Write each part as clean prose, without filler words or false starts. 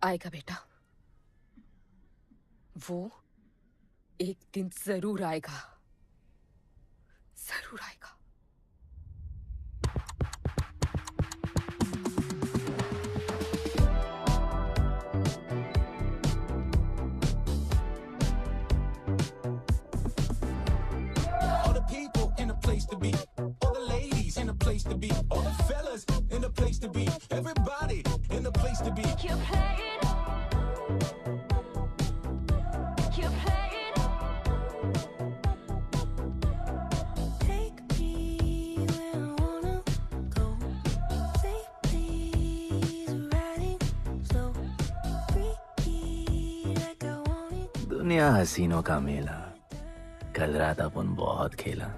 आएगा बेटा, वो एक दिन जरूर आएगा, जरूर आएगा। All the people in a place to be, all the ladies in a place to be, all the fellas in a place to be, everybody in a place to be. Keep playing. Keep playing. Take me where I wanna go. Say please, riding slow. Freaky like I want it. दुनिया हसीनों का मेला, कल रात अपन बहुत खेला।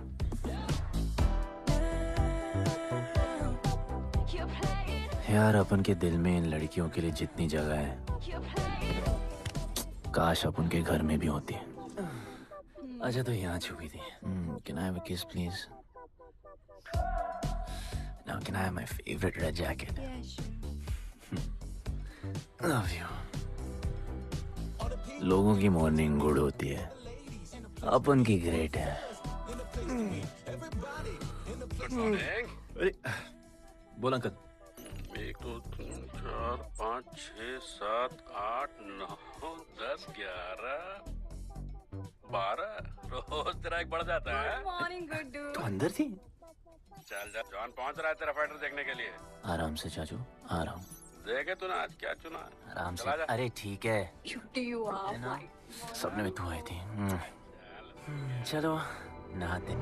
Keep playing. यार अपन के दिल में इन लड़कियों के लिए जितनी जगह है, Keep playing. काश अपन के घर में भी होती। अच्छा तो यहाँ छुपी थी। Can I have a kiss please? Now can I have my favorite red jacket? Yeah, sure. Love you. लोगों की मॉर्निंग गुड होती है, अपन की ग्रेट है। अरे बोल अंकल। 1 2 3 4 5 6 7 8 9 10 11 12 रोज तेरा एक बढ़ जाता है। Morning, good dude. तो अंदर थी। चल जा, जॉन पहुंच रहा है तेरा फाइटर देखने के लिए। आराम से चाचू, आराम। देखे तूने आज क्या चुना? आराम से। चला जा। अरे ठीक है, Cutie you are. है ना? सपने में तू आई थी। चलो नहाते।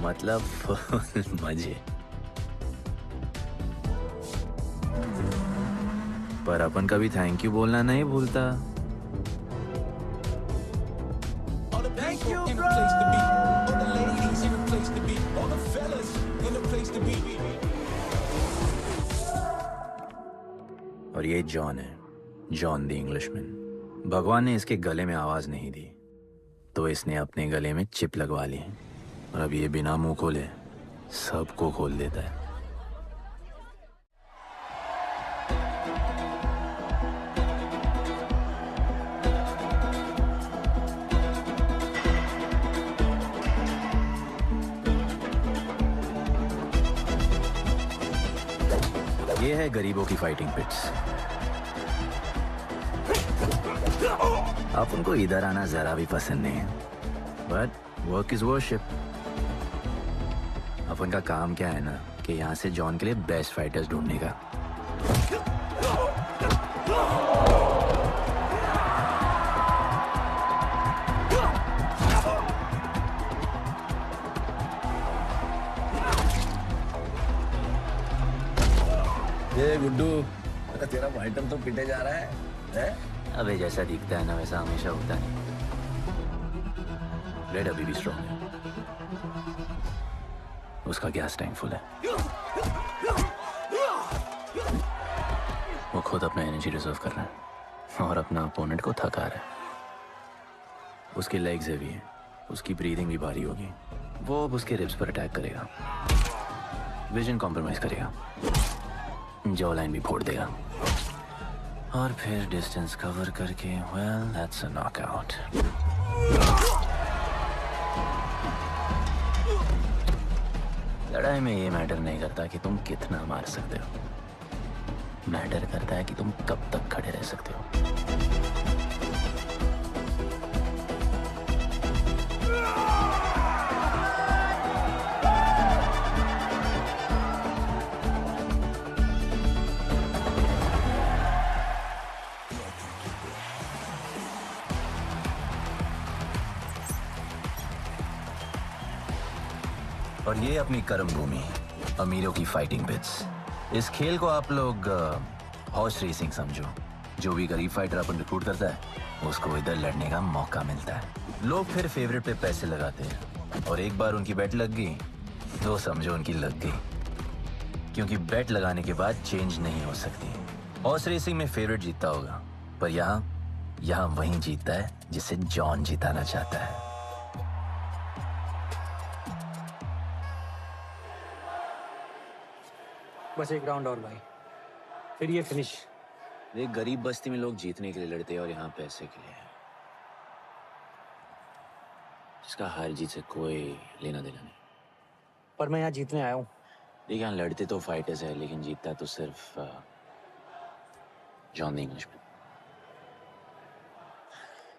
मतलब फुल मजे। पर अपन कभी थैंक यू बोलना नहीं भूलता। All the people in a place to be, all the ladies in a place to be, all the fellas in a place to be. और ये जॉन है, जॉन द इंग्लिशमैन। भगवान ने इसके गले में आवाज नहीं दी, तो इसने अपने गले में चिप लगवा ली, और अब ये बिना मुंह खोले सबको खोल देता है। ये है गरीबों की फाइटिंग पिट्स। आप उनको इधर आना जरा भी पसंद नहीं है, बट वर्क इज वर्शिप। अपन का काम क्या है ना कि यहाँ से जॉन के लिए बेस्ट फाइटर्स ढूंढने का। ये गुड्डू, तेरा फाइटर तो पिटे जा रहा है? अबे जैसा दिखता है ना वैसा हमेशा होता नहीं। रेड अभी भी स्ट्रॉन्ग है, उसका गैस टैंक फुल है। वो खुद अपना एनर्जी रिजर्व कर रहा है और अपना अपोनेंट को थका रहा है। उसकी लेग्स हेवी है, उसकी ब्रीदिंग भी भारी होगी। वो अब उसके रिब्स पर अटैक करेगा, विजन कॉम्प्रोमाइज करेगा, जॉ लाइन भी फोड़ देगा, और फिर डिस्टेंस कवर करके वेल दैट्स अ नॉकआउट। लड़ाई में ये मैटर नहीं करता कि तुम कितना मार सकते हो, मैटर करता है कि तुम कब तक खड़े रह सकते हो। और ये अपनी कर्म भूमि, अमीरों की फाइटिंग पिट्स। इस खेल को आप लोग हॉर्स रेसिंग समझो। जो भी गरीब फाइटर अपन रिक्रूट करता है उसको इधर लड़ने का मौका मिलता है। लोग फिर फेवरेट पे पैसे लगाते हैं, और एक बार उनकी बेट लग गई तो समझो उनकी लग गई, क्योंकि बेट लगाने के बाद चेंज नहीं हो सकती। हॉर्स रेसिंग में फेवरेट जीतता होगा, पर यहाँ वही जीतता है जिसे जॉन जिताना चाहता है। बस एक राउंड और भाई, फिर ये फिनिश। एक गरीब बस्ती में लोग जीतने के लिए लड़ते हैं और यहाँ पैसे के लिए। इसका हार जीत से कोई लेना देना नहीं। पर मैं यहाँ जीतने आया हूँ। देख, यहाँ लड़ते तो फाइटर्स है, लेकिन जीतता तो सिर्फ जॉन द इंग्लिशमैन।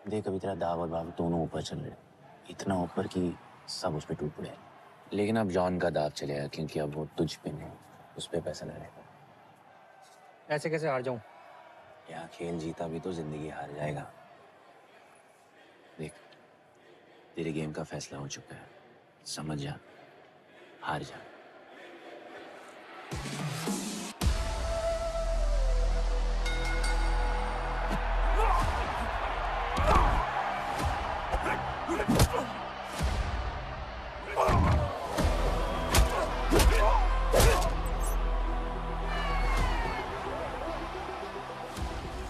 देख, अभी तेरा दाव और बाव दोनों ऊपर चल रहे, इतना ऊपर कि सब उस पर टूट पड़े। लेकिन अब जॉन का दाव चलेगा, क्योंकि अब वो तुझ पे नहीं, उस पे पैसा लगाएगा। ऐसे कैसे हार जाऊँ? यहाँ खेल जीता भी तो जिंदगी हार जाएगा। देख, तेरे गेम का फैसला हो चुका है, समझ जा, हार जा।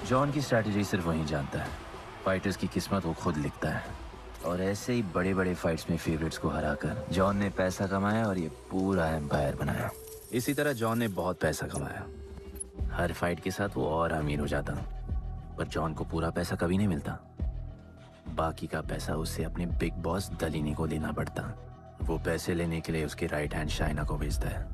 जॉन की स्ट्रैटेजी सिर्फ वही जानता है। फाइटर्स की किस्मत वो खुद लिखता है। और ऐसे ही बड़े बड़े फाइट्स में फेवरेट्स को हराकर जॉन ने पैसा कमाया और ये पूरा एम्पायर बनाया। इसी तरह जॉन ने बहुत पैसा कमाया। हर फाइट के साथ वो और अमीर हो जाता, पर जॉन को पूरा पैसा कभी नहीं मिलता। बाकी का पैसा उसे अपने बिग बॉस दलीनी को देना पड़ता। वो पैसे लेने के लिए उसके राइट हैंड शाइना को भेजता है।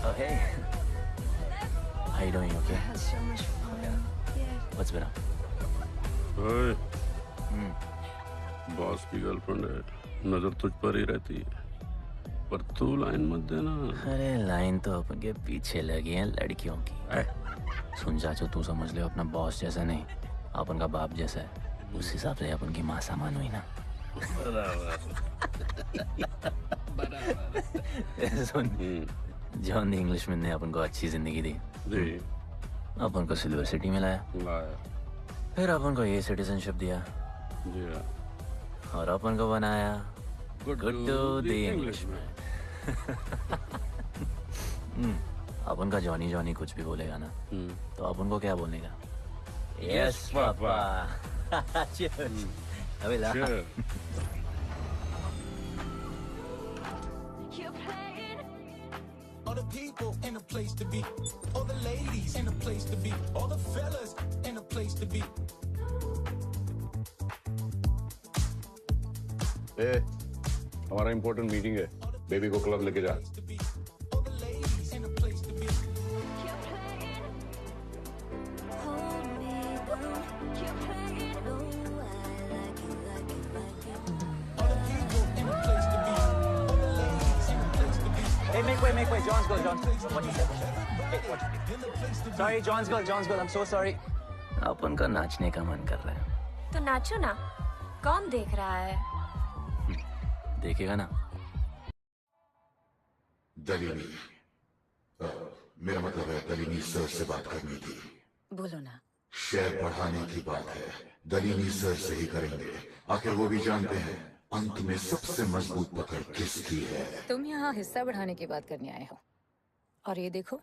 Oh, hey. How you doing? You okay? So much fun. Yeah. What's been up? ओए, बॉस की गर्लफ्रेंड है, नजर तुझ पर ही रहती है, पर तू लाइन मत देना। अरे लाइन तो अपन के पीछे लगी है लड़कियों की। सुन चाचो, तू समझ ले अपना बॉस जैसा नहीं, अपन का बाप जैसा है। उस हिसाब से अपन की माँ सामान हुई ना। सुन, जॉन द इंग्लिशमैन ने अपन को अच्छी जिंदगी दी। अपन को सिल्वर सिटी में लाया, फिर अपन को ये सिटीजनशिप दिया, और अपन को बनाया गुड्डू द इंग्लिशमैन। अपन का जॉनी जॉनी कुछ भी बोलेगा ना, तो अपन को क्या बोलने का? Yes papa. अबे ला। You're playing. All the people in a place to be, all the ladies in a place to be, all the fellas in a place to be. ए, हमारा इम्पोर्टेंट मीटिंग है, बेबी को club लेके जा। All the ladies in a place to be. You're playing. Hold me down. You're playing. No, I like it, like it, like it. All the people in a place to be, all the ladies in a place to be. Hey, make way, John's girl, John's. What you said? Hey, what? Sorry, John's girl, I'm so sorry. अपन का नाचने का मन कर रहा है। तो नाचो ना, कौन देख रहा है? देखेगा ना। दलीनी, मेरा मतलब है दलीनी सर से बात करनी थी। बोलो ना। शेयर बढ़ाने की बात है, दलीनी सर से ही करेंगे। आखिर वो भी जानते हैं अंत में सबसे मजबूत पकड़ किसकी है। तुम यहाँ हिस्सा बढ़ाने की बात करने आए हो, और ये देखो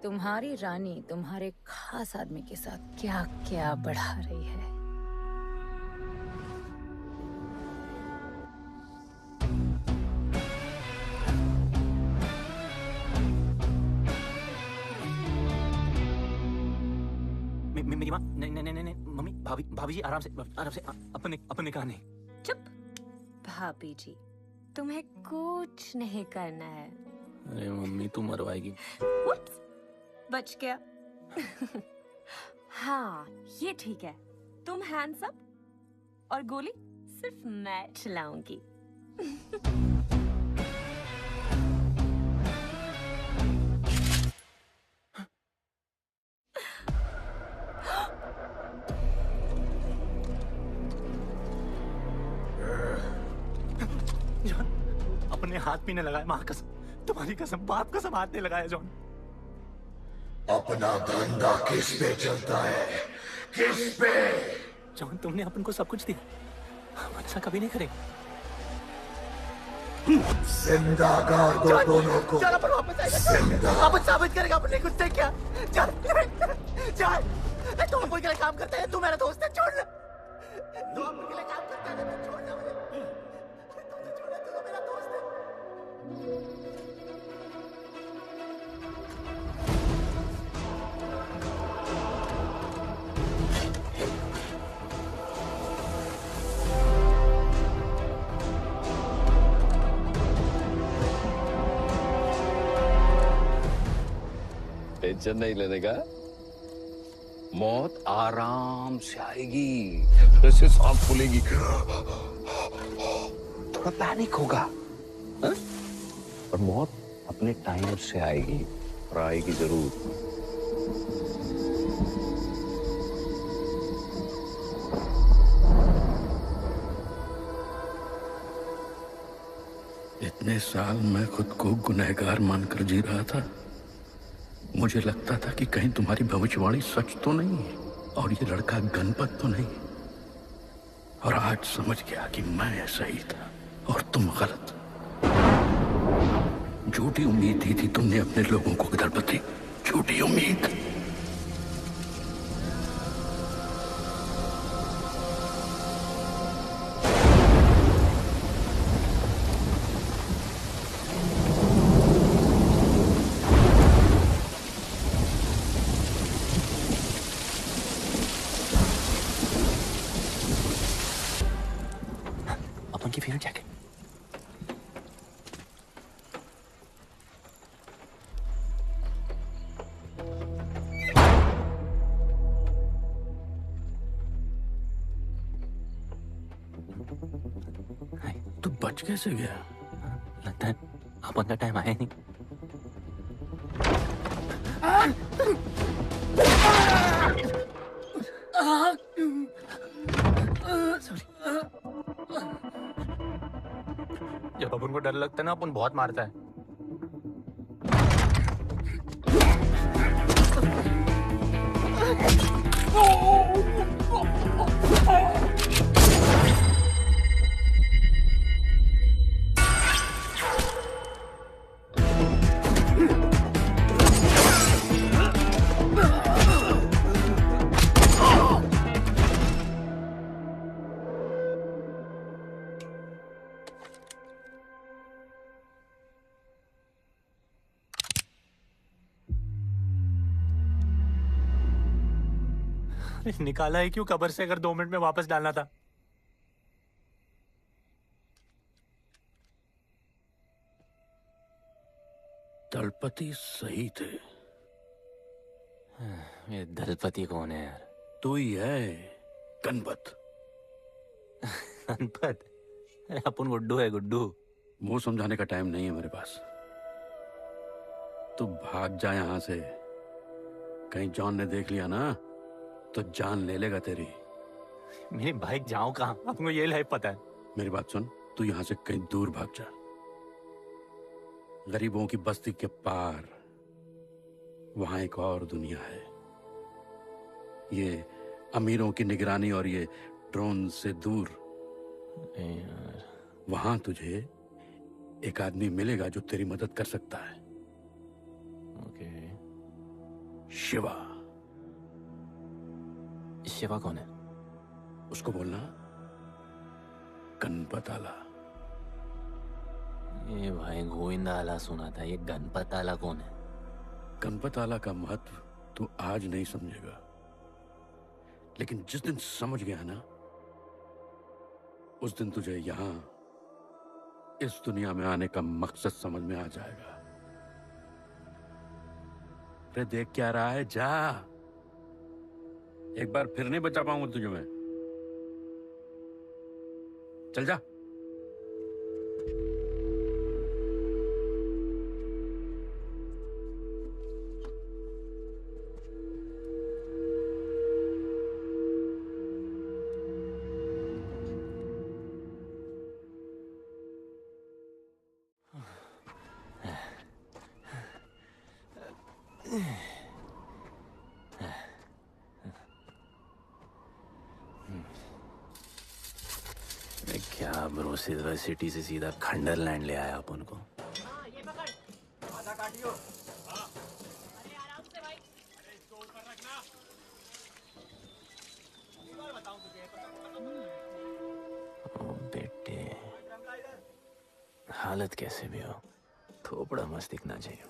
तुम्हारी रानी तुम्हारे खास आदमी के साथ क्या क्या बढ़ा रही है। मेरी माँ, नहीं, मम्मी, भाभी जी, आराम से अपने कहा नहीं। चुप। भाभी जी, तुम्हें कुछ नहीं करना है। अरे मम्मी, तू मरवाएगी। Whoops, बच गया। हाँ, ये ठीक है। तुम हैंड्स अप और गोली सिर्फ मैं चलाऊंगी। जॉन, अपने हाथ पीने लगाए, माँ कसम, तुम्हारी कसम, बाप कसम, हाथ नहीं लगाया जॉन। अपना धंधा किस पे चलता है, किस पे? जॉन, तुमने अपन को सब कुछ दिया, हम ऐसा कभी नहीं करेंगे। जिंदा कर दो दोनों को। चल अपन वापस आएगा। जिंदा। अपन साबित करेगा अपने खुद से क्या। चल चल। तू अपन के लिए काम करता है, तू मेरा दोस्त है, छोड़ ना। तू अपन के लिए काम करता है, तू छोड़ ना मुझे। तू छोड़ ना, तू तो मेरा दोस्त है। टेंशन नहीं लेने का, मौत आराम से आएगी, जैसे सांस फूलेगी, थोड़ा पैनिक होगा, हा? और मौत अपने टाइम से आएगी, और आएगी जरूर। इतने साल मैं खुद को गुनहगार मानकर जी रहा था। मुझे लगता था कि कहीं तुम्हारी भविष्यवाणी सच तो नहीं है और ये लड़का गणपत तो नहीं। और आज समझ गया कि मैं सही था और तुम गलत। झूठी उम्मीद दी थी तुमने अपने लोगों को गणपति, झूठी उम्मीद। अपन की फेवरेट जैकेट। तू बच कैसे गया? लगता है अपन का टाइम आया नहीं। जब अपन को डर लगता है ना, अपन बहुत मारता है। निकाला है क्यों कब्र से, अगर 2 मिनट में वापस डालना था। दलपति सही थे। ये दलपति कौन है यार? तू ही है गणपत। गणपत? अरे अपन गुड्डू है, गुड्डू। मुंह समझाने का टाइम नहीं है मेरे पास। तू भाग जा यहां से। कहीं जॉन ने देख लिया ना तो जान ले लेगा तेरी। मेरी बाइक जाऊं कहाँ? आपको ये लाइफ पता है। मेरी बात सुन, तू यहां से कहीं दूर भाग जा। गरीबों की बस्ती के पार वहां एक और दुनिया है। ये अमीरों की निगरानी और ये ड्रोन से दूर। वहां तुझे एक आदमी मिलेगा जो तेरी मदद कर सकता है। ओके। शिवा। शिवा कौन है? उसको बोलना गणपत आला। ये भाई गोविंदा आला सुना था, ये गणपत आला कौन है? गणपत आला का महत्व तू आज नहीं समझेगा, लेकिन जिस दिन समझ गया ना, उस दिन तुझे यहां इस दुनिया में आने का मकसद समझ में आ जाएगा। अरे देख क्या रहा है, जा। एक बार फिर नहीं बचा पाऊंगा तुझे मैं। चल जा। मैं क्या ब्रो, सिल्वर सिटी से सीधा खंडरलैंड ले आया अपन को। ओ बेटे, हालत कैसे भी हो, थोपड़ा मस्त दिखना चाहिए।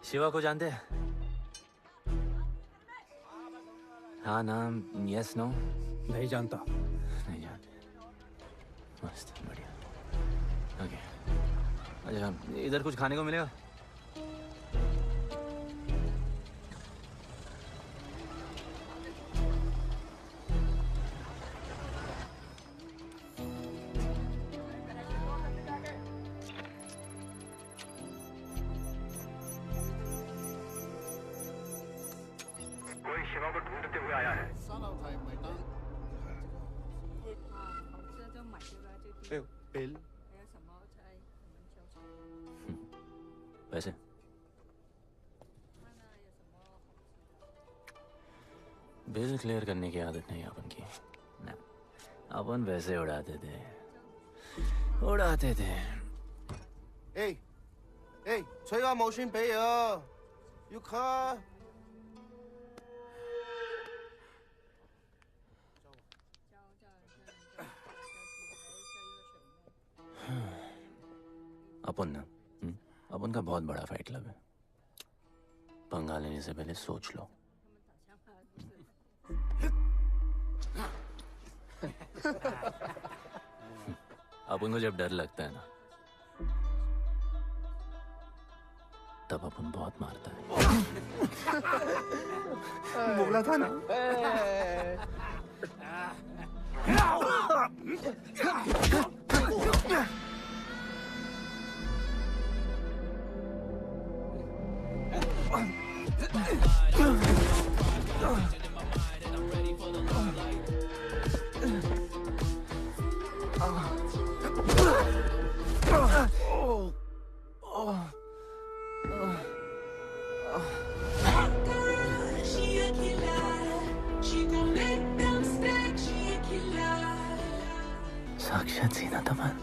शिवा को जानते हैं? हाँ नाम, यस नो? नहीं जानता। नहीं जानते। मस्त, बढ़िया। ओके, अच्छा इधर कुछ खाने को मिलेगा? बिल। वैसे बिल क्लियर करने की आदत नहीं अपन की ना, अपन वैसे उड़ाते थे। Hey, hey，吹下冇算俾啊，要卡。 अपन ना, अपन का बहुत बड़ा फाइट क्लब है। पंगा लेने से पहले सोच लो। अपन को जब डर लगता है ना, तब अपन बहुत मारता है। बोला था ना। साक्षात सीना तमन।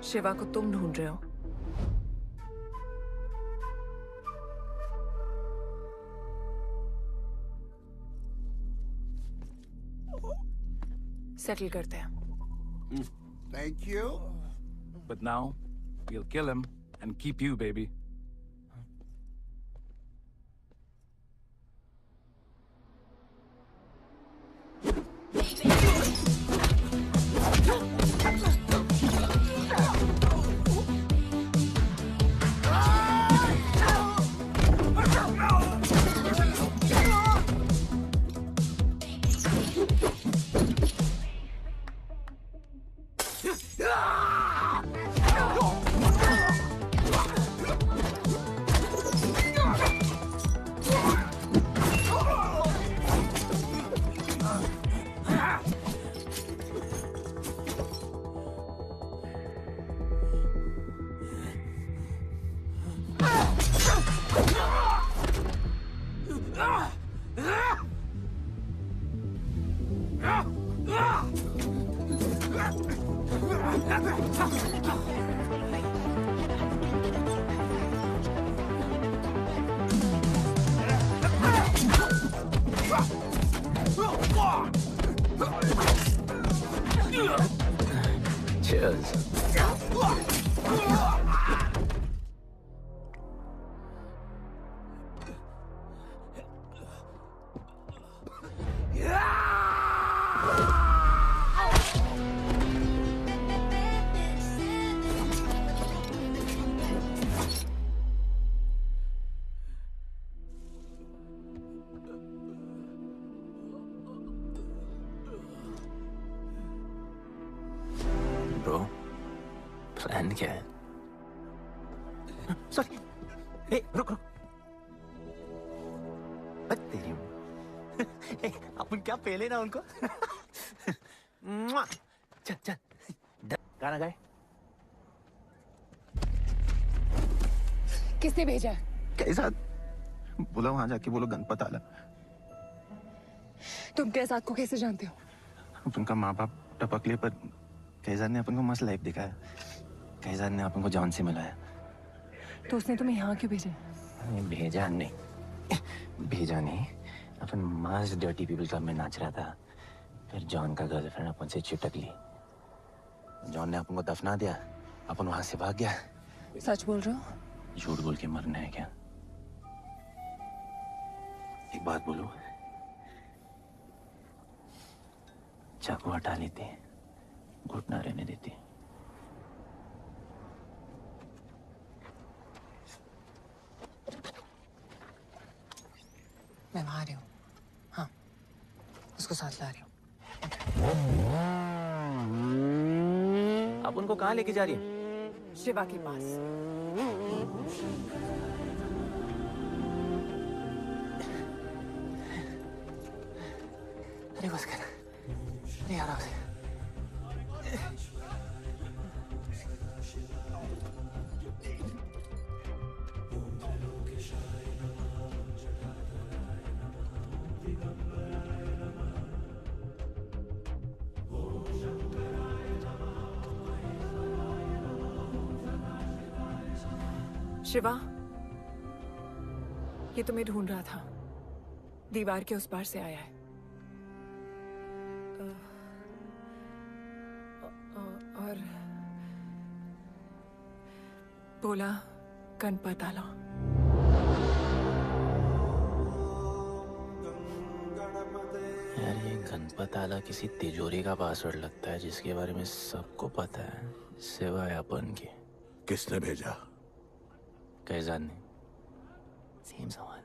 शिवा को तुम ढूंढ रहे हो? सेटल करते हैं। Thank you. But now, we'll kill him and keep you, baby. Cheers. Bro, plan क्या है? सॉरी। हे रुक रुक। तेरी ए, अपन क्या पहले ना उनको मुआ। चल चल गाना गाए। किसने भेजा है? कैसा बोला वहां जाके बोलो गणपत आला। तुम कैसाद को कैसे जानते हो? उनका माँ बाप टपकले पर कैसाद ने अपन को मस्त लाइफ दिखाया। कैसाद ने अपन को जॉन से मिलाया। तो उसने तुम्हें यहाँ क्यों भेजा? भेजा नहीं, भेजा नहीं। अपन मस्त डर्टी पीपल क्लब में नाच रहा था, फिर जॉन का गर्लफ्रेंड अपन से चिपक ली। जॉन ने अपन को दफना दिया, अपन वहां से भाग गया। सच बोल रहे हो? झूठ बोल के मरना है क्या? एक बात बोलूं, चाकू हटा लेते, घुटना रहने देते। मैं वहां आ रही हूँ। हाँ, उसको साथ ला रही हूँ। आप उनको कहाँ लेके जा रही हैं? शिवा के पास। अरे बस कर, अरे आराम से। शिवा, ये तुम्हें ढूंढ रहा था। दीवार के उस पार से आया है। और बोला गणपत आला। यार ये गणपत आला किसी तिजोरी का पासवर्ड लगता है जिसके बारे में सबको पता है सिवाय अपन के। किसने भेजा? कैसाद ने। सेम सवाल।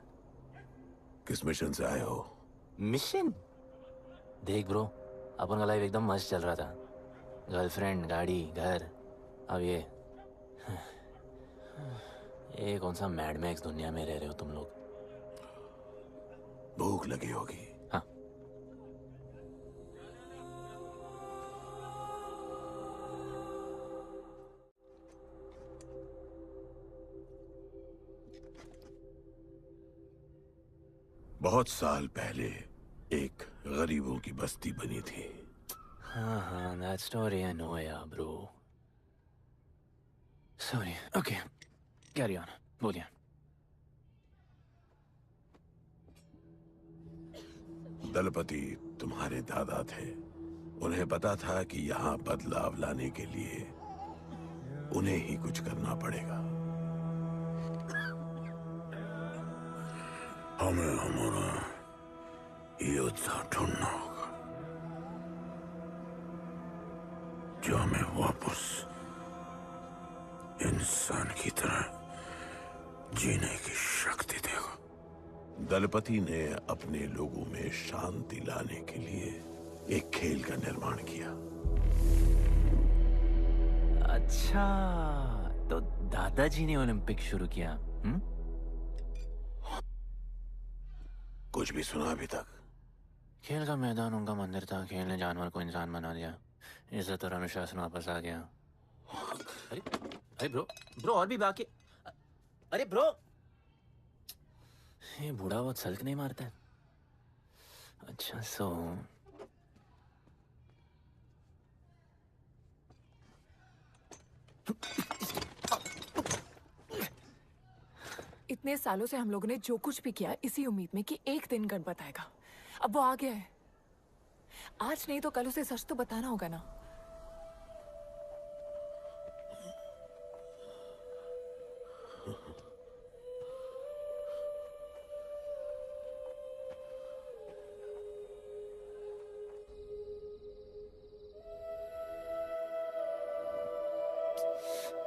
किस मिशन से आए हो? मिशन? देख ब्रो, अपन का लाइफ एकदम मस्त चल रहा था। गर्लफ्रेंड, गाड़ी, घर। अब ये कौन सा मैड मैक्स दुनिया में रह रहे हो तुम लोग। भूख लगी होगी। हाँ। बहुत साल पहले एक गरीबों की बस्ती बनी थी। हाँ, that story I know, yeah, bro. Sorry. Okay, carry on. बोलिए। दलपति तुम्हारे दादा थे। उन्हें पता था कि यहाँ बदलाव लाने के लिए उन्हें ही कुछ करना पड़ेगा। हमें हमारा योद्धा ढूंढना होगा जो हमें वापस इंसान की तरह जीने की शक्ति देगा। दलपति ने अपने लोगों में शांति लाने के लिए एक खेल का निर्माण किया। अच्छा, तो दादाजी ने ओलंपिक शुरू किया। कुछ भी सुना अभी तक? खेल का मैदान उनका मंदिर था। खेल ने जानवर को इंसान बना दिया। इज्जत और अनुशासन वापस आ गया। अरे ब्रो और भी बाकी। अरे ब्रो, ये बूढ़ा बहुत सल्क नहीं मारता है। अच्छा इतने सालों से हम लोगों ने जो कुछ भी किया इसी उम्मीद में कि एक दिन गणपत आएगा। अब वो आ गया है। आज नहीं तो कल उसे सच तो बताना होगा ना।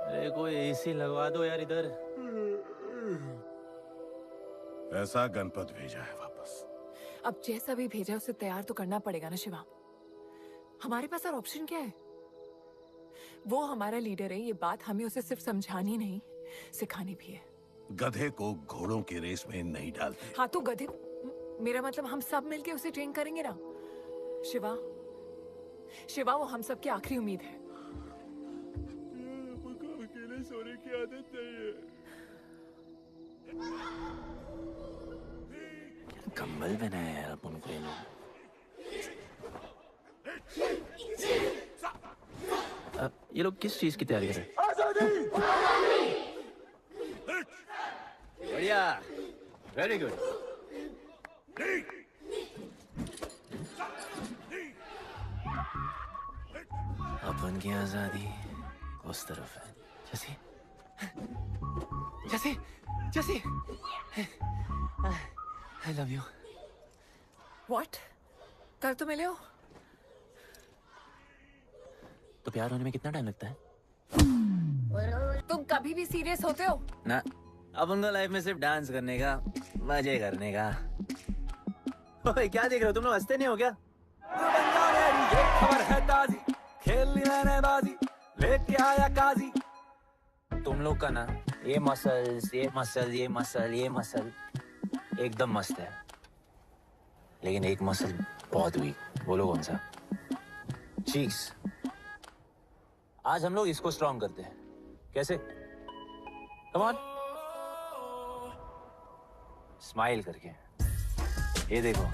अरे कोई एसी लगवा दो यार इधर। ऐसा गणपत भेजा है वापस। अब जैसा भी भेजा उसे तैयार तो करना पड़ेगा ना शिवा। हमारे पास और ऑप्शन क्या है? वो हमारा लीडर है, ये बात हमें उसे सिर्फ समझानी नहीं सिखानी भी है। गधे को घोड़ों की रेस में नहीं डालते। हाँ तो गधे मेरा मतलब हम सब मिलके उसे ट्रेन करेंगे ना। शिवा, शिवा वो हम सब की आखिरी उम्मीद है। मुझको अकेले सोने की आदत नहीं है। कंबल बनाया यार अपन को ये लोग। ये लोग किस चीज की तैयारी कर रहे हैं? बढ़िया, वेरी गुड। अपन की आजादी उस तरफ है। जैसे जैसे जैसे आई लव यू। What? कल तो मिले हो। तो प्यार होने में कितना टाइम लगता है? तुम कभी भी सीरियस होते हो? ना, अपन को लाइफ में सिर्फ डांस करने का, मजे करने का। ओए क्या देख रहे हो तुम लोग? हंसते नहीं हो क्या? ये खबर है ताजी, खेलनी मैंने बाजी, लेके आया काजी। तुम लोग का ना ये मसल्स, ये मसल, ये मसल, ये मसल एकदम मस्त है, लेकिन एक मसल बहुत वीक। बोलो कौन सा? चीक्स। आज हम लोग इसको स्ट्रॉन्ग करते हैं। कैसे? कम ऑन, स्माइल करके। ये देखो,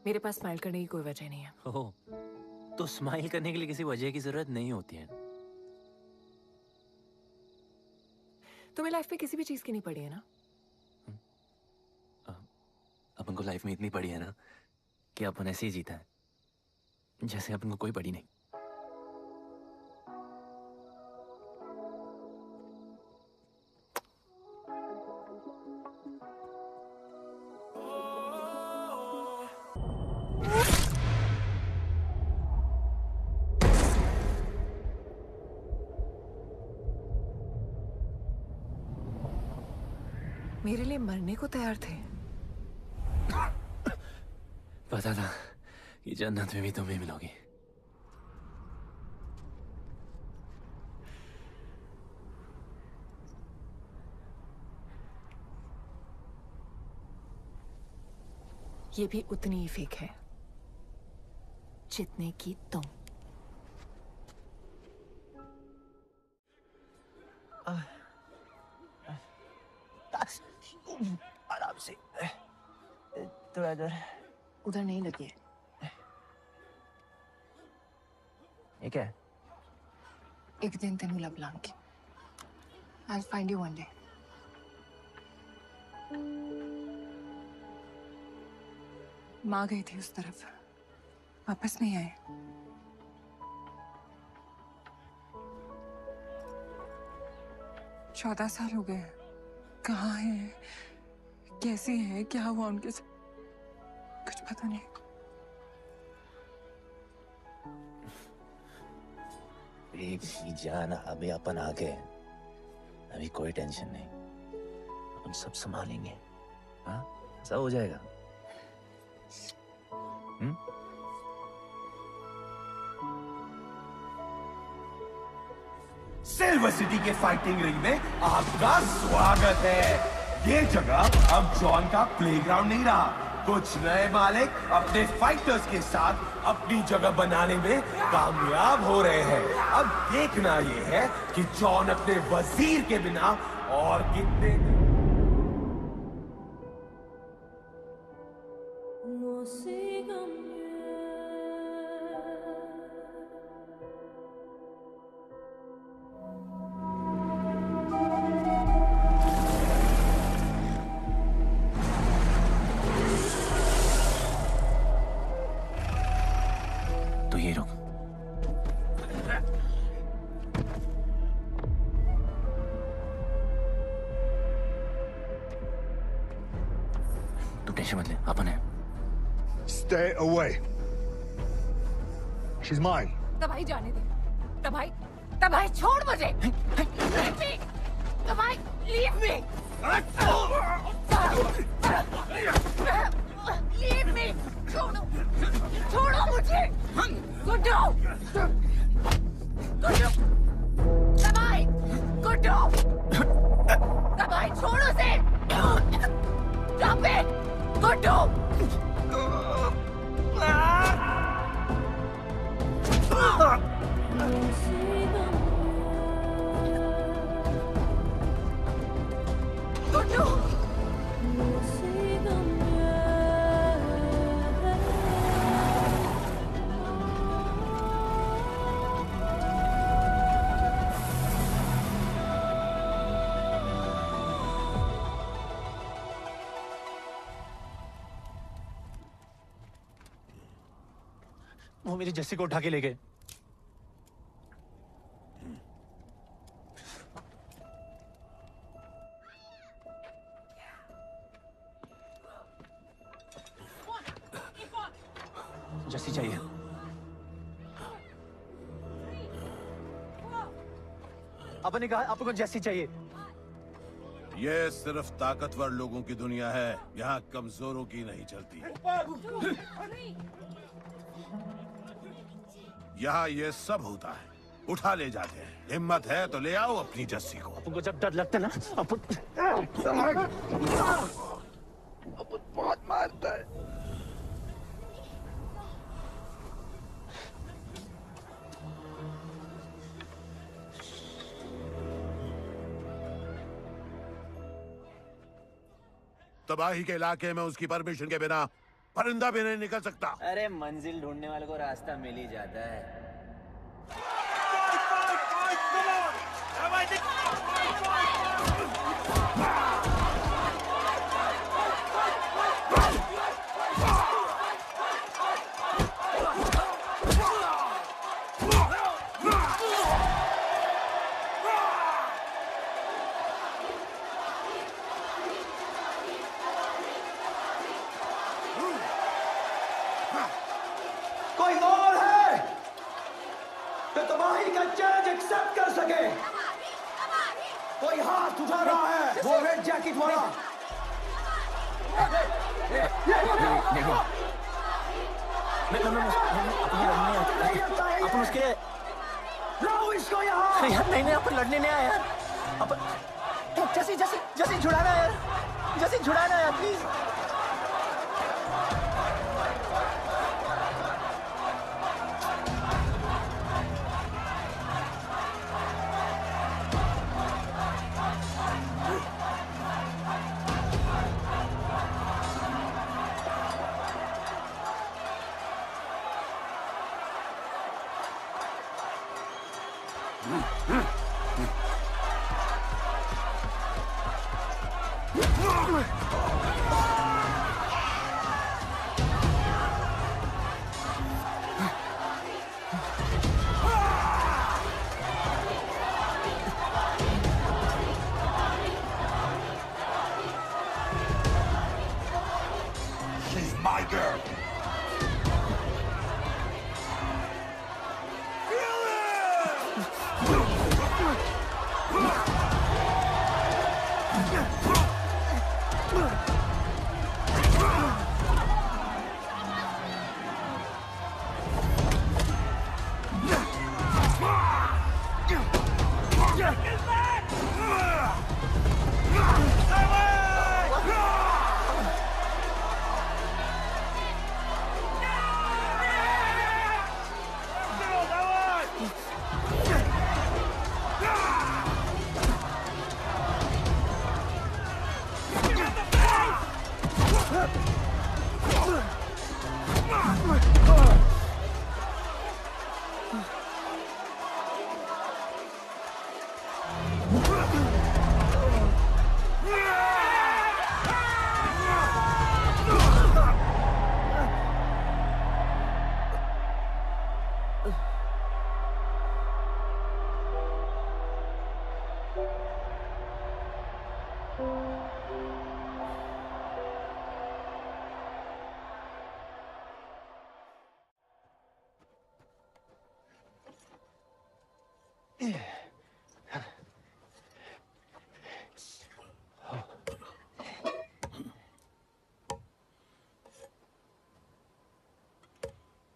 मेरे पास स्माइल करने की कोई वजह नहीं है। ओह, तो स्माइल करने के लिए किसी वजह की जरूरत नहीं होती है। तुम्हें लाइफ में किसी भी चीज की नहीं पड़ी है ना? अपन को लाइफ में इतनी पड़ी है ना कि अपन ऐसे ही जीता है जैसे अपन को कोई पड़ी नहीं। मेरे लिए मरने को तैयार थे। पता था कि जन्नत में भी तुम ही मिलोगी। ये भी उतनी ही फेक है जितने की तुम। आराम से, थोड़ा इधर। उधर नहीं लगी है। ये क्या है? एक दिन तेनू लब Langi. I'll find you one day. माँ गई थी उस तरफ, वापस नहीं आए। चौदह साल हो गए। कहाँ है, कैसी है, क्या हुआ उनके साथ, कुछ पता नहीं। बेबी जान, अभी अपन आ गए, अभी कोई टेंशन नहीं, अपन सब संभालेंगे। हाँ, सब हो जाएगा। सिल्वर सिटी के फाइटिंग रिंग में आपका स्वागत है। ये जगह अब जॉन का प्लेग्राउंड नहीं रहा। कुछ नए मालिक अपने फाइटर्स के साथ अपनी जगह बनाने में कामयाब हो रहे हैं। अब देखना ये है कि जॉन अपने वजीर के बिना और कितने तो ये रुक। तू टेंशन मत ले, अपन है। Stay away. She's mine. तबाही जाने दे। तबाही छोड़ मुझे। Leave me. तबाही, leave me. Leave me. Guddu! Guddu! वो मेरी जस्सी को उठा के ले गए। जस्सी चाहिए। अपन ने कहा आपको जस्सी चाहिए। ये सिर्फ ताकतवर लोगों की दुनिया है, यहाँ कमजोरों की नहीं चलती। यहाँ ये सब होता है, उठा ले जाते हैं। हिम्मत है तो ले आओ अपनी जस्सी को। आपको जब डर लगता है ना, अपन बहुत मारता है। तबाही के इलाके में उसकी परमिशन के बिना परिंदा भी नहीं निकल सकता। अरे मंजिल ढूंढने वाले को रास्ता मिल ही जाता है। कोई और है जो तबाही का चैलेंज एक्सेप्ट कर सके? कोई हाथ उठा रहा है? वो रेड जैकेट वाला। अपन उसके लाओ इसको यहाँ। यार नहीं अपन लड़ने नहीं आया यार। अपन जैसी जैसी जैसी छुड़ाना यार, जैसी छुड़ाना यार प्लीज। She's my girl.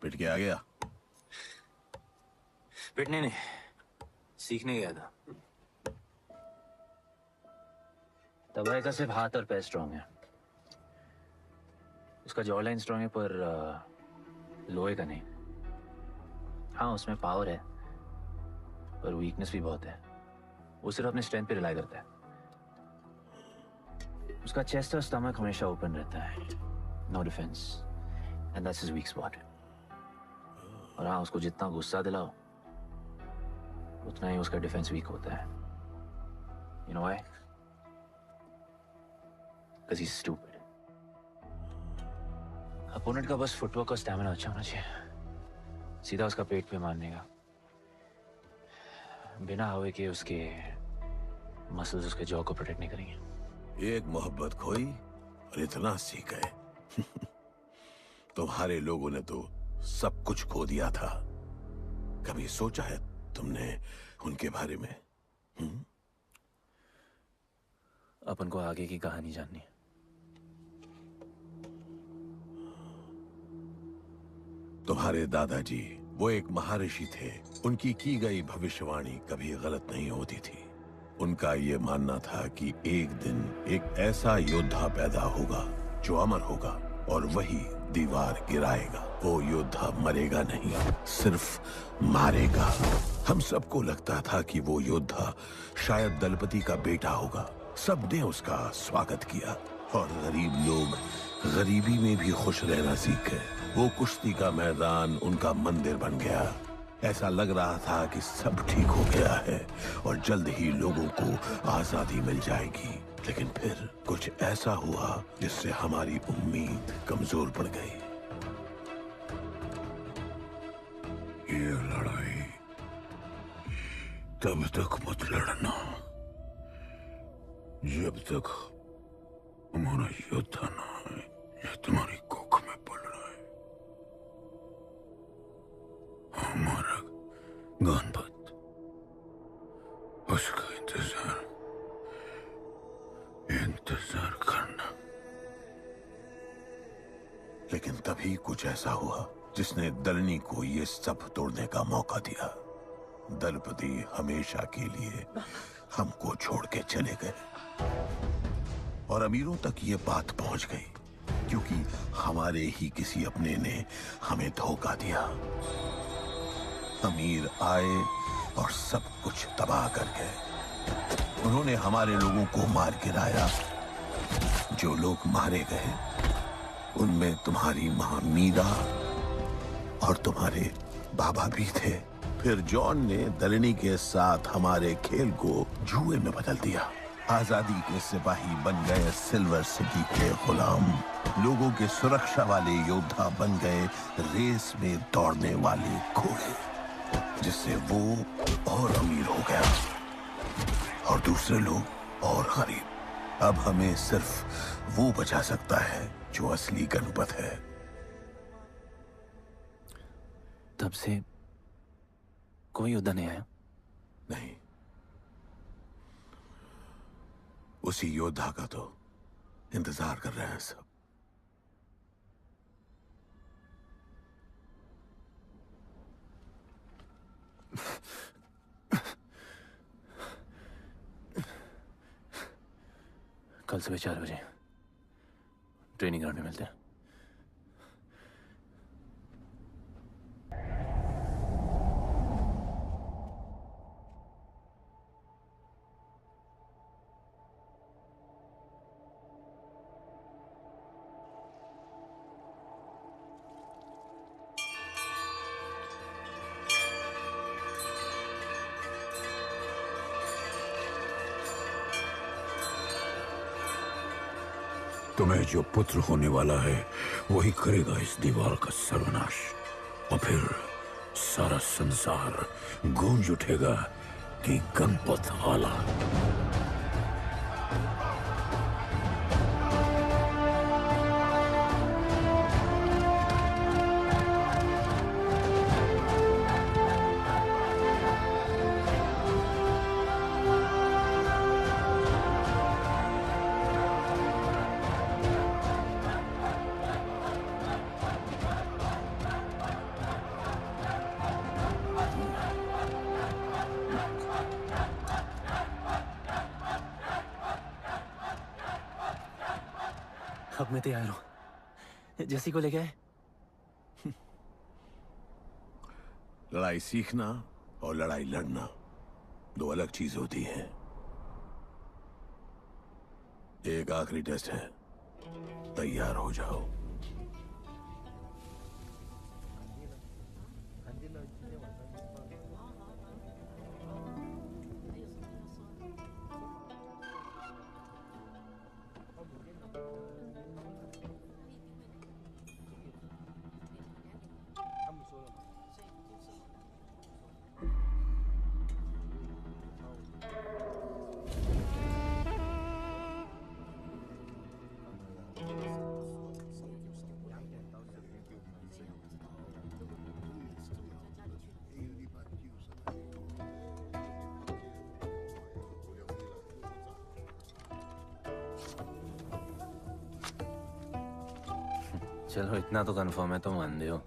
पिट के आ गया। पिटने नहीं, सीखने गया था। तबाही का सिर्फ हाथ और पैर स्ट्रांग है, उसका जॉ लाइन स्ट्रांग है पर लोहे का नहीं। हाँ उसमें पावर है पर वीकनेस भी बहुत है। वो सिर्फ अपने स्ट्रेंथ पे रिलाई करता है। उसका चेस्ट और स्टमक हमेशा ओपन रहता है। No defence and that's his weak spot. और हाँ उसको जितना गुस्सा दिलाओ उतना ही उसका डिफेंस वीक होता है। You know why? Because he is stupid. Opponent का बस फुटवर्क और स्टैमिना अच्छा होना चाहिए। सीधा उसका पेट पे मारने का, बिना हवा के उसके मसल्स उसके जॉ को प्रोटेक्ट नहीं करेंगे। एक मोहब्बत खोई और इतना सीख गए। तुम्हारे लोगों ने तो सब कुछ खो दिया था। कभी सोचा है तुमने उनके बारे में? अपन को आगे की कहानी जाननी है। तुम्हारे दादाजी वो एक महर्षि थे। उनकी की गई भविष्यवाणी कभी गलत नहीं होती थी। उनका ये मानना था कि एक दिन एक ऐसा योद्धा पैदा होगा जो अमर होगा और वही दीवार गिराएगा। वो योद्धा मरेगा नहीं, सिर्फ मारेगा। हम सबको लगता था कि वो योद्धा शायद दलपति का बेटा होगा। सबने उसका स्वागत किया और गरीब लोग गरीबी में भी खुश रहना सीख गए। वो कुश्ती का मैदान उनका मंदिर बन गया। ऐसा लग रहा था कि सब ठीक हो गया है और जल्द ही लोगों को आजादी मिल जाएगी। लेकिन फिर कुछ ऐसा हुआ जिससे हमारी उम्मीद कमजोर पड़ गई। ये लड़ाई तब तक मत लड़ना जब तक हमारा योद्धा ना आए या तुम्हारी कोख में पड़ रहा है। हमारा गणपत, उसका इंतजार करना। लेकिन तभी कुछ ऐसा हुआ जिसने दलनी को ये सब तोड़ने का मौका दिया। दलपति हमेशा के लिए हमको छोड़ के चले गए और अमीरों तक ये बात पहुंच गई क्योंकि हमारे ही किसी अपने ने हमें धोखा दिया। अमीर आए और सब कुछ तबाह कर गए। उन्होंने हमारे लोगों को मार गिराया। जो लोग मारे गए उनमें तुम्हारी मां मीरा और तुम्हारे बाबा भी थे। फिर जॉन ने दलनी के साथ हमारे खेल को जुए में बदल दिया। आजादी के सिपाही बन गए सिल्वर सिटी के गुलाम। लोगों के सुरक्षा वाले योद्धा बन गए रेस में दौड़ने वाले घोड़े, जिससे वो और अमीर हो गया और दूसरे लोग और गरीब। अब हमें सिर्फ वो बचा सकता है जो असली गणपत है। तब से कोई योद्धा नहीं आया? नहीं, उसी योद्धा का तो इंतजार कर रहे हैं सब। कल सुबह 4 बजे ट्रेनिंग ग्राउंड में मिलते हैं। तुम्हें जो पुत्र होने वाला है वही करेगा इस दीवार का सर्वनाश। और फिर सारा संसार गूंज उठेगा कि गणपत आला। अब मैं तैयार हूं। जैसी को ले गए? लड़ाई सीखना और लड़ाई लड़ना दो अलग चीज होती हैं। एक आखिरी टेस्ट है, तैयार हो जाओ। चलो इतना तो कंफर्म है, तो मान दो।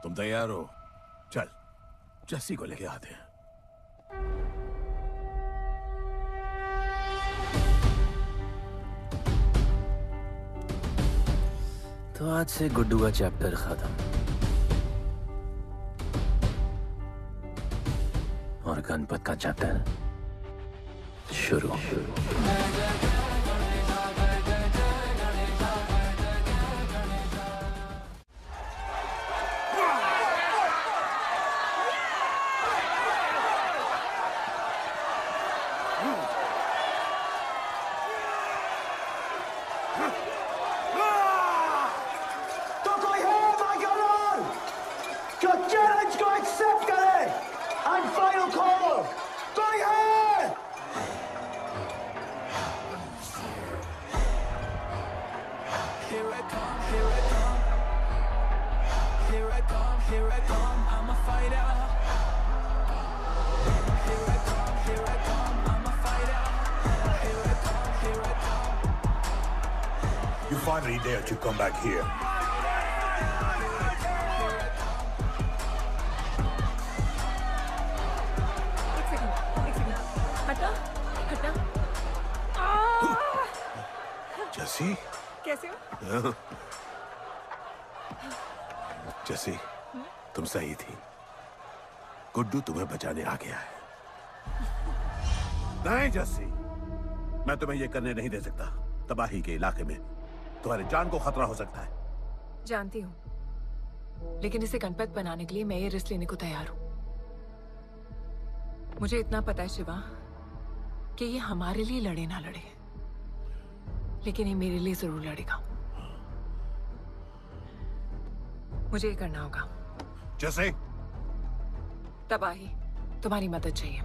तुम तैयार हो? चल जस्सी को लेके आते हैं। तो आज से गुड्डू का चैप्टर खत्म और गणपत का चैप्टर शुरू। तो कोई है माइकल जो challenge finally dared to come back here. एक सेकंड हटा हटा जैसी कैसे हो? जैसी तुम सही थी। गुड्डू तुम्हें बचाने आ गया है। नहीं जैसी, मैं तुम्हें यह करने नहीं दे सकता। तबाही के इलाके में तुम्हारी जान को खतरा हो सकता है। जानती हूँ, लेकिन इसे गणपत बनाने के लिए मैं ये रिस्क लेने को तैयार हूँ। मुझे इतना पता है शिवा कि ये हमारे लिए लड़े ना लड़े, लेकिन ये मेरे लिए जरूर लड़ेगा। मुझे ये करना होगा। जैसे तबाही, तुम्हारी मदद चाहिए।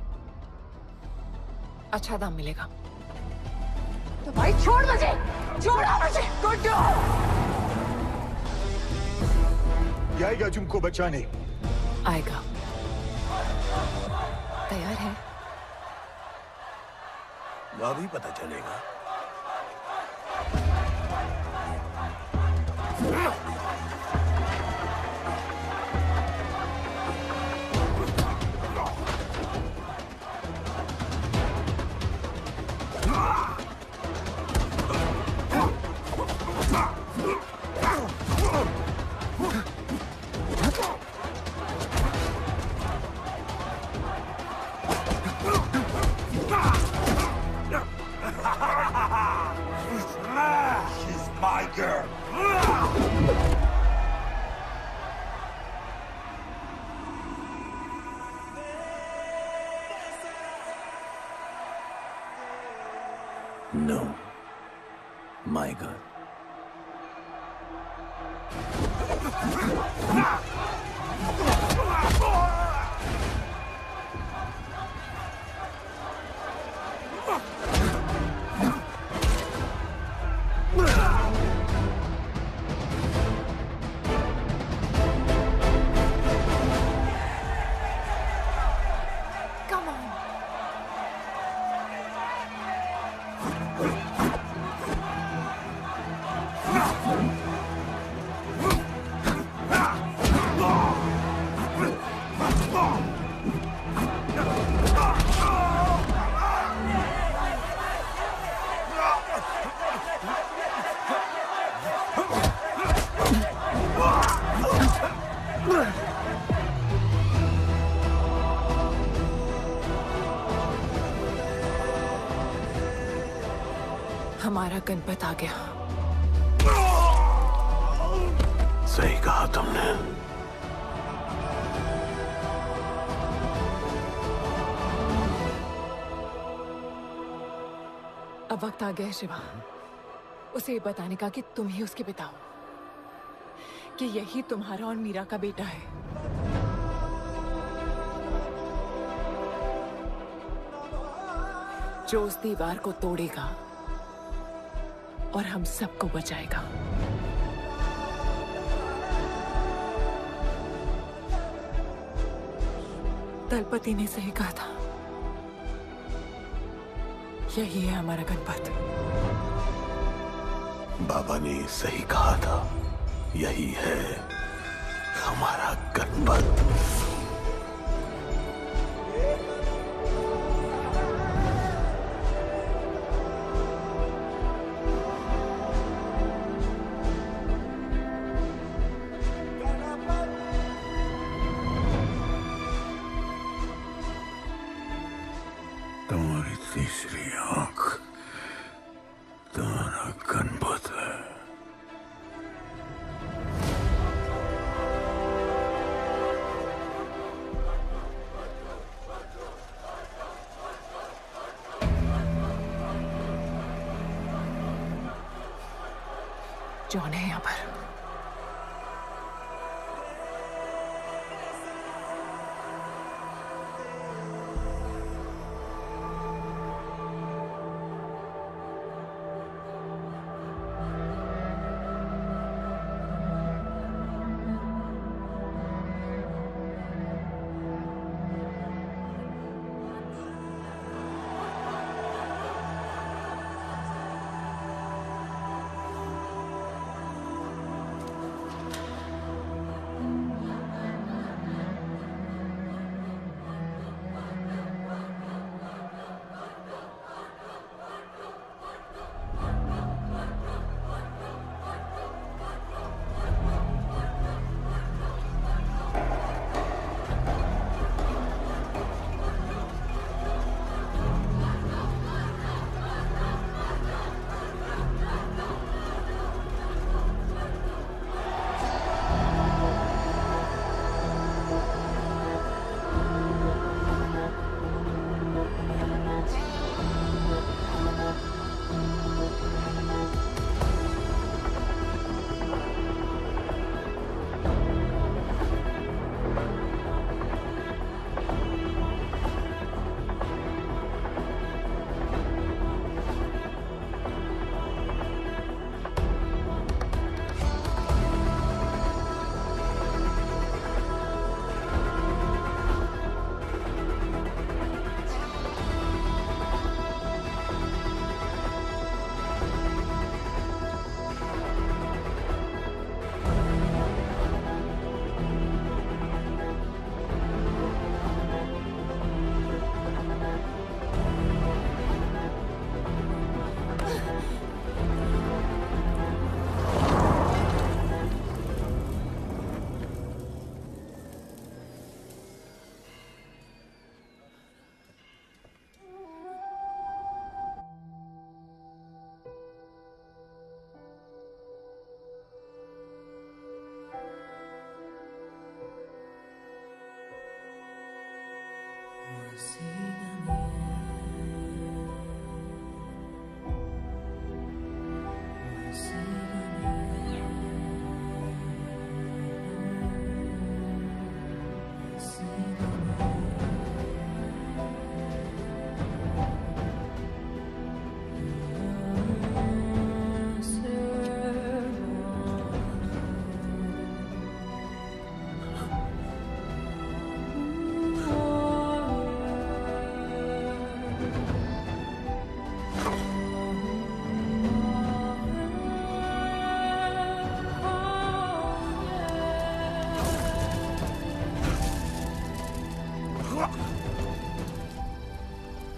अच्छा दाम मिलेगा। तो भाई छोड़ मुझे, छोड़ो मुझे। गुड्डू आएगा तुमको बचाने। आएगा। तैयार है? वह भी पता चलेगा। She's my girl. No, my girl. Come on. हमारा गणपत आ गया। सही कहा तुमने। अब वक्त आ गया है शिवा, उसे ये बताने का कि तुम ही उसके पिता हो, कि यही तुम्हारा और मीरा का बेटा है। जो उस दीवार को तोड़ेगा और हम सबको बचाएगा। दलपति ने सही कहा था, यही है हमारा गणपत। बाबा ने सही कहा था, यही है हमारा गणपत। तुम्हारी तीसरी आंख तुम्हारा गणपत है। जॉन है यहाँ पर।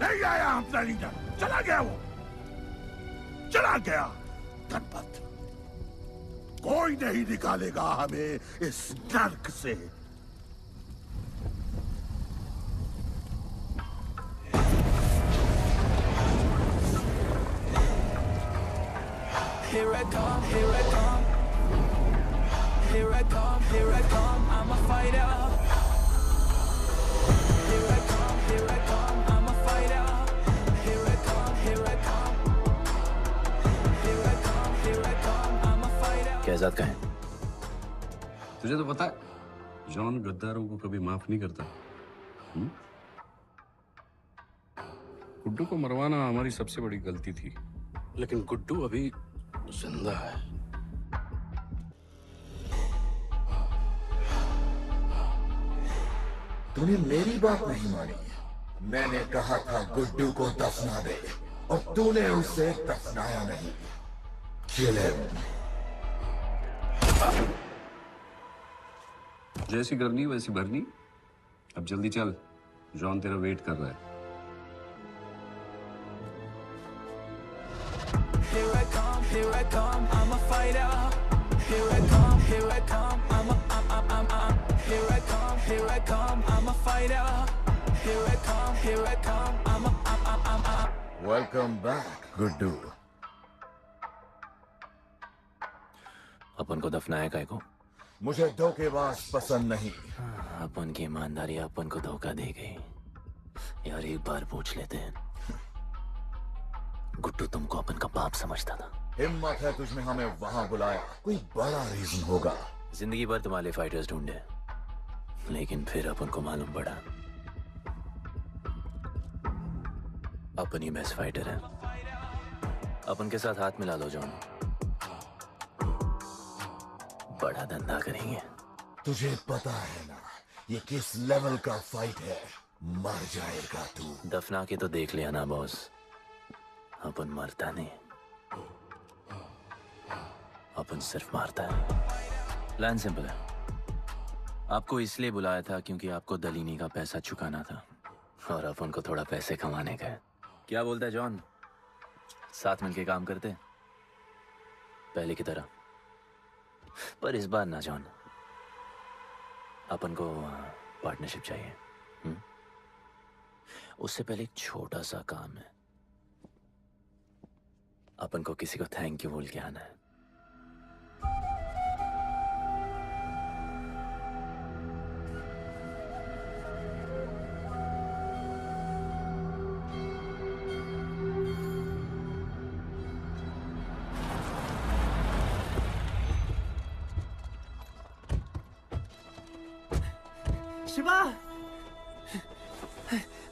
नहीं आया अपना लीडर, चला गया वो, चला गया। गणपत, कोई नहीं निकालेगा हमें इस नर्क से। Here I come, here I come. Here I come, here I come. I'm a fighter. Here I come, here I come. I'm a fighter. Here I come, here I come. Here I come, here I come. I'm a fighter. Kaizad का है? तुझे तो पता है, John गद्दारों को कभी माफ नहीं करता। गुड्डू को मरवाना हमारी सबसे बड़ी गलती थी, लेकिन गुड्डू अभी जिंदा है। तूने मेरी बात नहीं मानी। मैंने कहा था गुड्डू को दफना दे, और तूने उसे दफनाया नहीं। Kill him. जैसी करनी वैसी भरनी। अब जल्दी चल, जॉन तेरा वेट कर रहा है। Here I come, here I come. I'm a fighter. Here I come, here I come. I'm here I come, here I come. I'm a fighter. Here I come, here I come. I'm Welcome back, Guddu. अपन को दफनाया काय को? मुझे धोखेबाज पसंद नहीं। अपन की ईमानदारी अपन को धोखा दे गई। यार एक बार पूछ लेते हैं, गुड्डू तुमको अपन का बाप समझता था। हिम्मत है तुझने हमें वहां बुलाया, कोई बड़ा रीजन होगा। जिंदगी भर तुम्हारे फाइटर्स ढूंढे, लेकिन फिर अपन को मालूम पड़ा अपन ही बेस्ट फाइटर है। अपन के साथ हाथ मिला लो जॉन, बड़ा धंधा करेंगे। तुझे पता है ना ये किस लेवल का फाइट है? मर जाएगा तू। दफना के तो देख लिया ना बॉस, अपन मरता नहीं, अपन सिर्फ मारता है। प्लान सिंपल है, आपको इसलिए बुलाया था क्योंकि आपको दलीनी का पैसा चुकाना था, और अपन को थोड़ा पैसे कमाने का है। क्या बोलता है जॉन, साथ मिलके काम करते पहले की तरह? पर इस बार ना जॉन, अपन को पार्टनरशिप चाहिए। उससे पहले एक छोटा सा काम है, अपन को किसी को थैंक यू बोल के आना है। शिवा,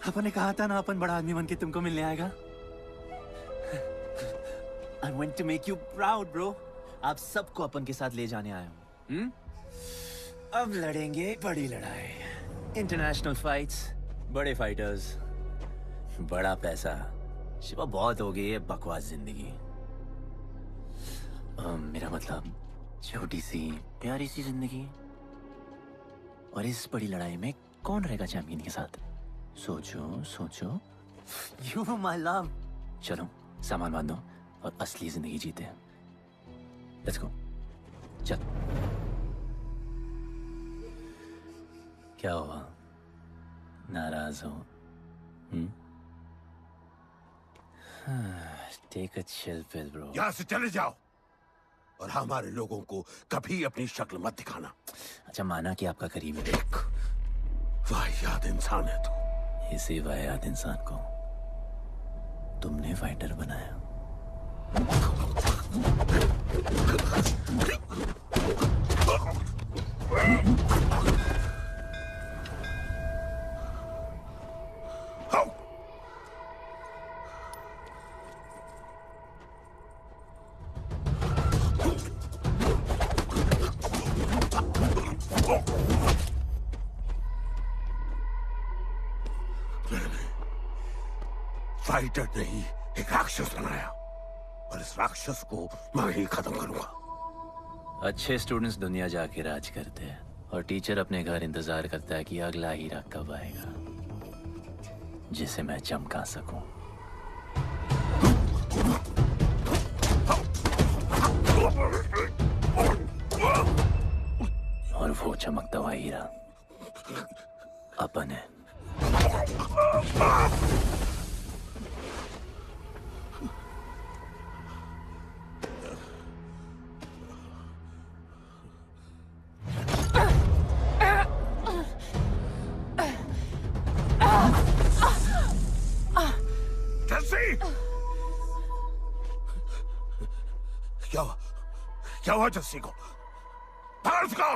अपन ने कहा था ना अपन बड़ा आदमी बन के तुमको मिलने आएगा। I want to make you proud, bro. आप सबको अपन के साथ ले जाने आया हूँ। अब लड़ेंगे बड़ी लड़ाई, इंटरनेशनल फाइट्स, बड़े फाइटर्स, बड़ा पैसा। शिवा बहुत हो गई है बकवास जिंदगी। मेरा मतलब छोटी सी प्यारी सी जिंदगी, और इस बड़ी लड़ाई में कौन रहेगा चैंपियन के साथ? सोचो सोचो। You my love. चलो सामान बांधो और असली जिंदगी जीते हैं। Let's go. चल। क्या हुआ, नाराज हो? Take a chill pill bro. यहाँ से चले जाओ, और हमारे लोगों को कभी अपनी शक्ल मत दिखाना। अच्छा माना कि आपका करीबी। वाहियात इंसान है तू। इसी वाहियात इंसान को तुमने फाइटर बनाया। फाइटर नहीं, एक राक्षस बनाया और इस राक्षस को मैं ही खत्म करूंगा। अच्छे स्टूडेंट्स दुनिया जाके राज करते हैं और टीचर अपने घर इंतजार करता है कि अगला हीरा कब आएगा जिसे मैं चमका सकूं। और वो चमकता हुआ हीरा अपन है। क्या हुआ जस्सी को? पकड़ उसको!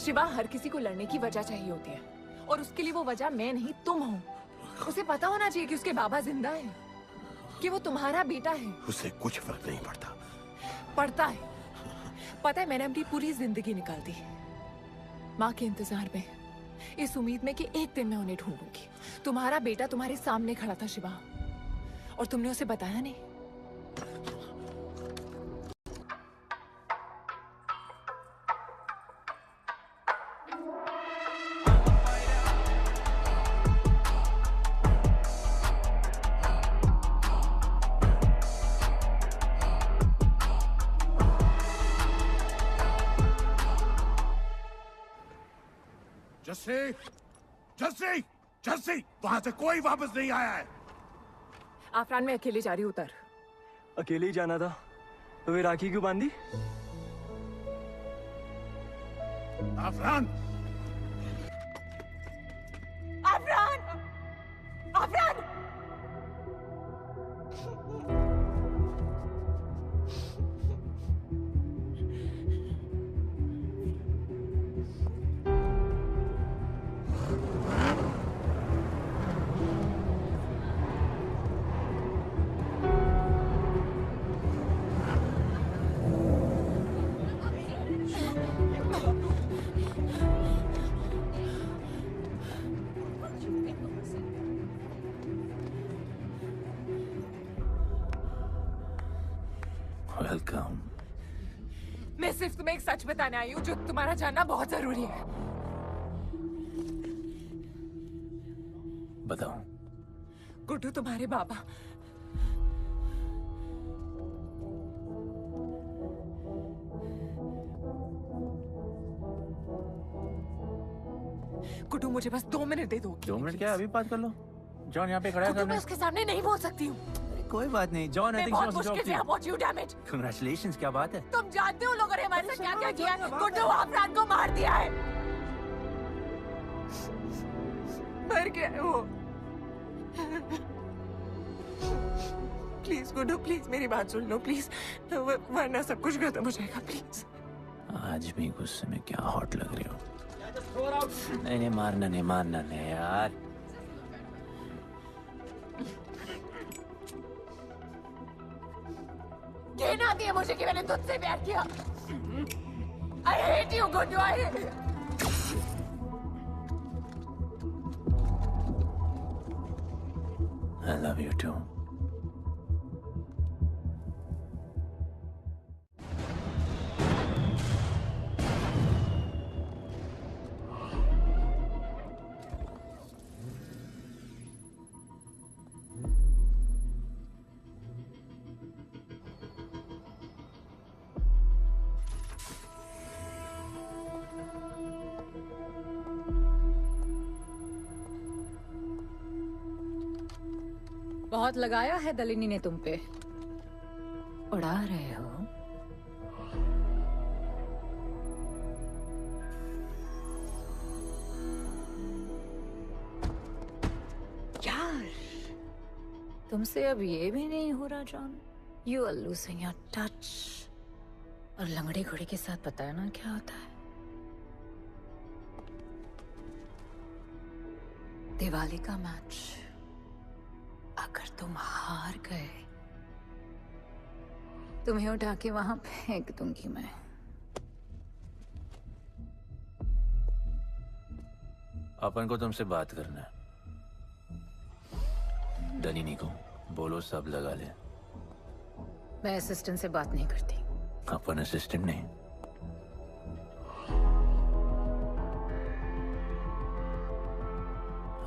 शिवा, हर किसी को लड़ने की वजह चाहिए होती है और उसके लिए वो वजह मैं नहीं तुम हो। उसे पता होना चाहिए कि उसके बाबा जिंदा है, कि वो तुम्हारा बेटा है। उसे कुछ फर्क नहीं पड़ता। पड़ता है। पता है, मैंने अपनी पूरी जिंदगी निकाल दी माँ के इंतजार में, इस उम्मीद में कि एक दिन मैं उन्हें ढूंढूंगी। तुम्हारा बेटा तुम्हारे सामने खड़ा था शिवा, और तुमने उसे बताया नहीं। जस्सी, जस्सी, जस्सी, वहां से कोई वापस नहीं आया है। आफरान, मैं अकेले जा रही हूँ। उतर। अकेले ही जाना था तो वे राखी क्यों बांधी? आफरान, आफरान, आफरान! वेलकम। मैं सिर्फ तुम्हें एक सच बताने आई हूँ जो तुम्हारा जानना बहुत जरूरी है। बताओ। गुड्डू तुम्हारे बाबा गुड्डू, मुझे बस 2 मिनट दे दो। 2 मिनट क्या, अभी बात कर लो। जॉन यहाँ पे खड़ा है गुड्डू, मैं सामने। उसके सामने नहीं बोल सकती हूँ। कोई बात नहीं जॉन, मैं बहुत मुश्किल say about you, damn it. Congratulations, क्या बात है। तुम जानते हो लोगों ने हमारे साथ क्या क्या किया है? गुड्डू आफरान को मार दिया है। मर गया है वो। प्लीज गुड्डू, प्लीज मेरी बात सुन लो प्लीज, वरना सब कुछ खत्म हो जाएगा प्लीज। आज भी गुस्से में क्या हॉट लग रही हो। नहीं मारना नहीं यार। कहन आती है मुझे कि मैंने तुझसे प्यार किया। I hate you, Guddu, I hate you. I love you too. बहुत लगाया है दलिनी ने तुम पे। उड़ा रहे हो। यार, तुमसे अब ये भी नहीं हो रहा John. You are losing your touch. और लंगड़े घोड़े के साथ पता है ना क्या होता है। दिवाली का मैच अगर तुम हार गए, तुम्हें उठा के वहां फेंक दूंगी मैं। अपन को तुमसे बात करना है। दलिनी को बोलो सब लगा ले। मैं असिस्टेंट से बात नहीं करती। अपन असिस्टेंट नहीं,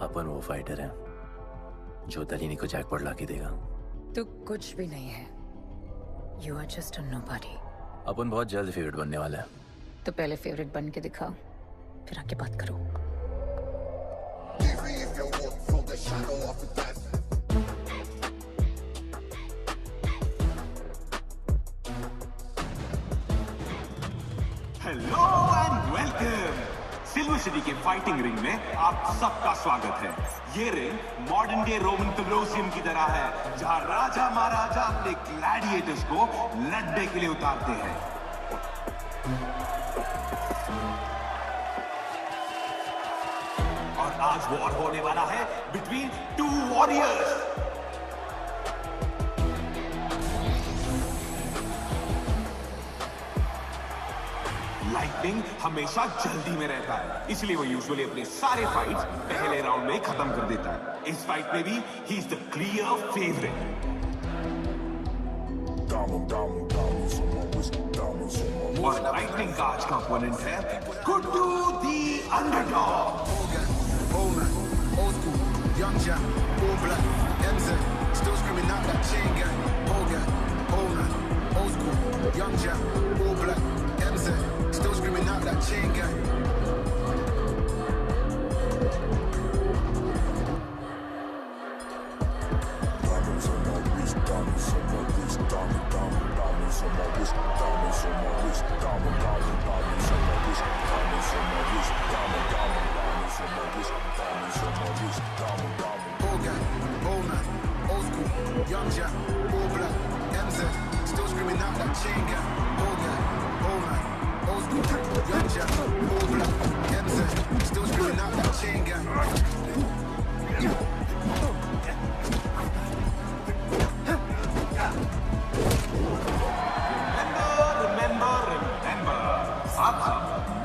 अपन वो फाइटर है जो दलिनी को जैकपॉट लाके देगा। तू कुछ भी नहीं है। You are just a nobody. अपन बहुत जल्द फेवरेट बनने वाला है। तो पहले फेवरेट बन के दिखाओ, फिर आके बात करो। Hello and welcome. Silver city के फाइटिंग रिंग में आप सबका स्वागत है। ये ring modern day Roman Colosseum की तरह है, जहां राजा महाराजा अपने ग्लैडिएटर्स को लड़ने के लिए उतारते हैं। और आज वॉर होने वाला है बिटवीन 2 वॉरियर्स। लाइटनिंग हमेशा जल्दी में रहता है, इसलिए वो यूजुअली अपने सारे फाइट्स पहले राउंड में ही खत्म कर देता है। इस फाइट में भी he is the clear favourite. और लाइटनिंग का आज का ओपोनेंट है गुड्डू दी underdog. Young Jack, all black, MZ, still screaming out that chain gang. Old school, young Jack, all black, MZ, still screaming out that chain gang. Diamonds on my wrist, diamonds on my wrist, diamonds on my wrist, diamonds on my wrist, diamonds on my wrist, diamonds on my wrist, diamonds on my wrist, all gang, all man, old school, young Jack, all black, MZ, still screaming out that chain gang. All gang, all man, old school, young Jack, all black, MZ, still screaming out that chain gang. Remember, आप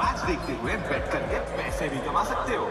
match देखते हुए बेट करके पैसे भी कमा सकते हो।